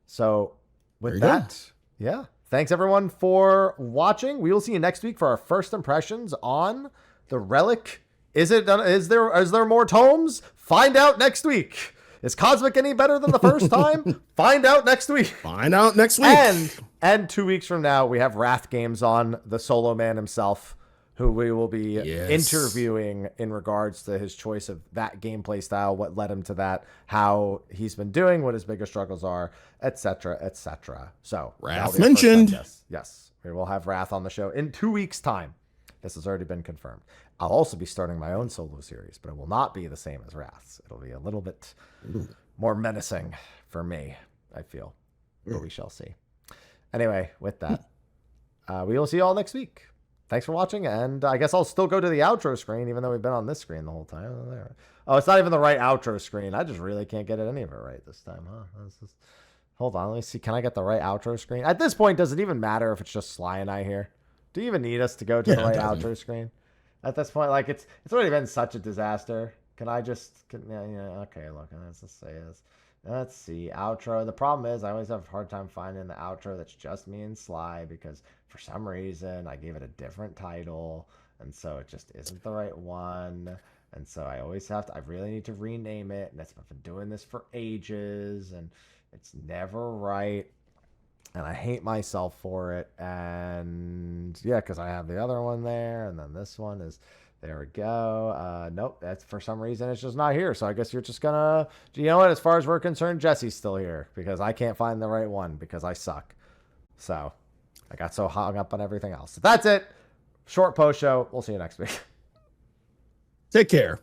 Speaker 1: So with that, yeah, thanks everyone for watching. We will see you next week for our first impressions on the Relic. Is there more tomes? Find out next week. Is Cosmic any better than the first time? Find out next week.
Speaker 2: Find out next week.
Speaker 1: And 2 weeks from now, we have Wrath Games on, the solo man himself, who we will be interviewing in regards to his choice of that gameplay style, what led him to that, how he's been doing, what his bigger struggles are, etc., etc. So
Speaker 2: Wrath mentioned.
Speaker 1: Yes, we will have Wrath on the show in 2 weeks' time. This has already been confirmed. I'll also be starting my own solo series, but it will not be the same as Wrath's. It'll be a little bit more menacing for me, I feel. But we shall see. Anyway, with that, we will see you all next week. Thanks for watching, and I guess I'll still go to the outro screen, even though we've been on this screen the whole time. Oh, it's not even the right outro screen. I just really can't get any of it right this time, huh? Hold on, let me see. Can I get the right outro screen? At this point, does it even matter if it's just Sly and I here? Do you even need us to go to the right outro screen? At this point, like, it's already been such a disaster. Can I just... okay, look, let's just say this. Let's see, outro. The problem is I always have a hard time finding the outro that's just me and Sly because for some reason I gave it a different title, and so it just isn't the right one. And so I always have to... I really need to rename it, and I've been doing this for ages, and it's never right. And I hate myself for it. And yeah, because I have the other one there. And then this one is, there we go. Nope, that's for some reason it's just not here. So I guess you're just gonna, you know what? As far as we're concerned, Jesse's still here because I can't find the right one because I suck. So I got so hung up on everything else. So that's it. Short post show. We'll see you next week.
Speaker 2: Take care.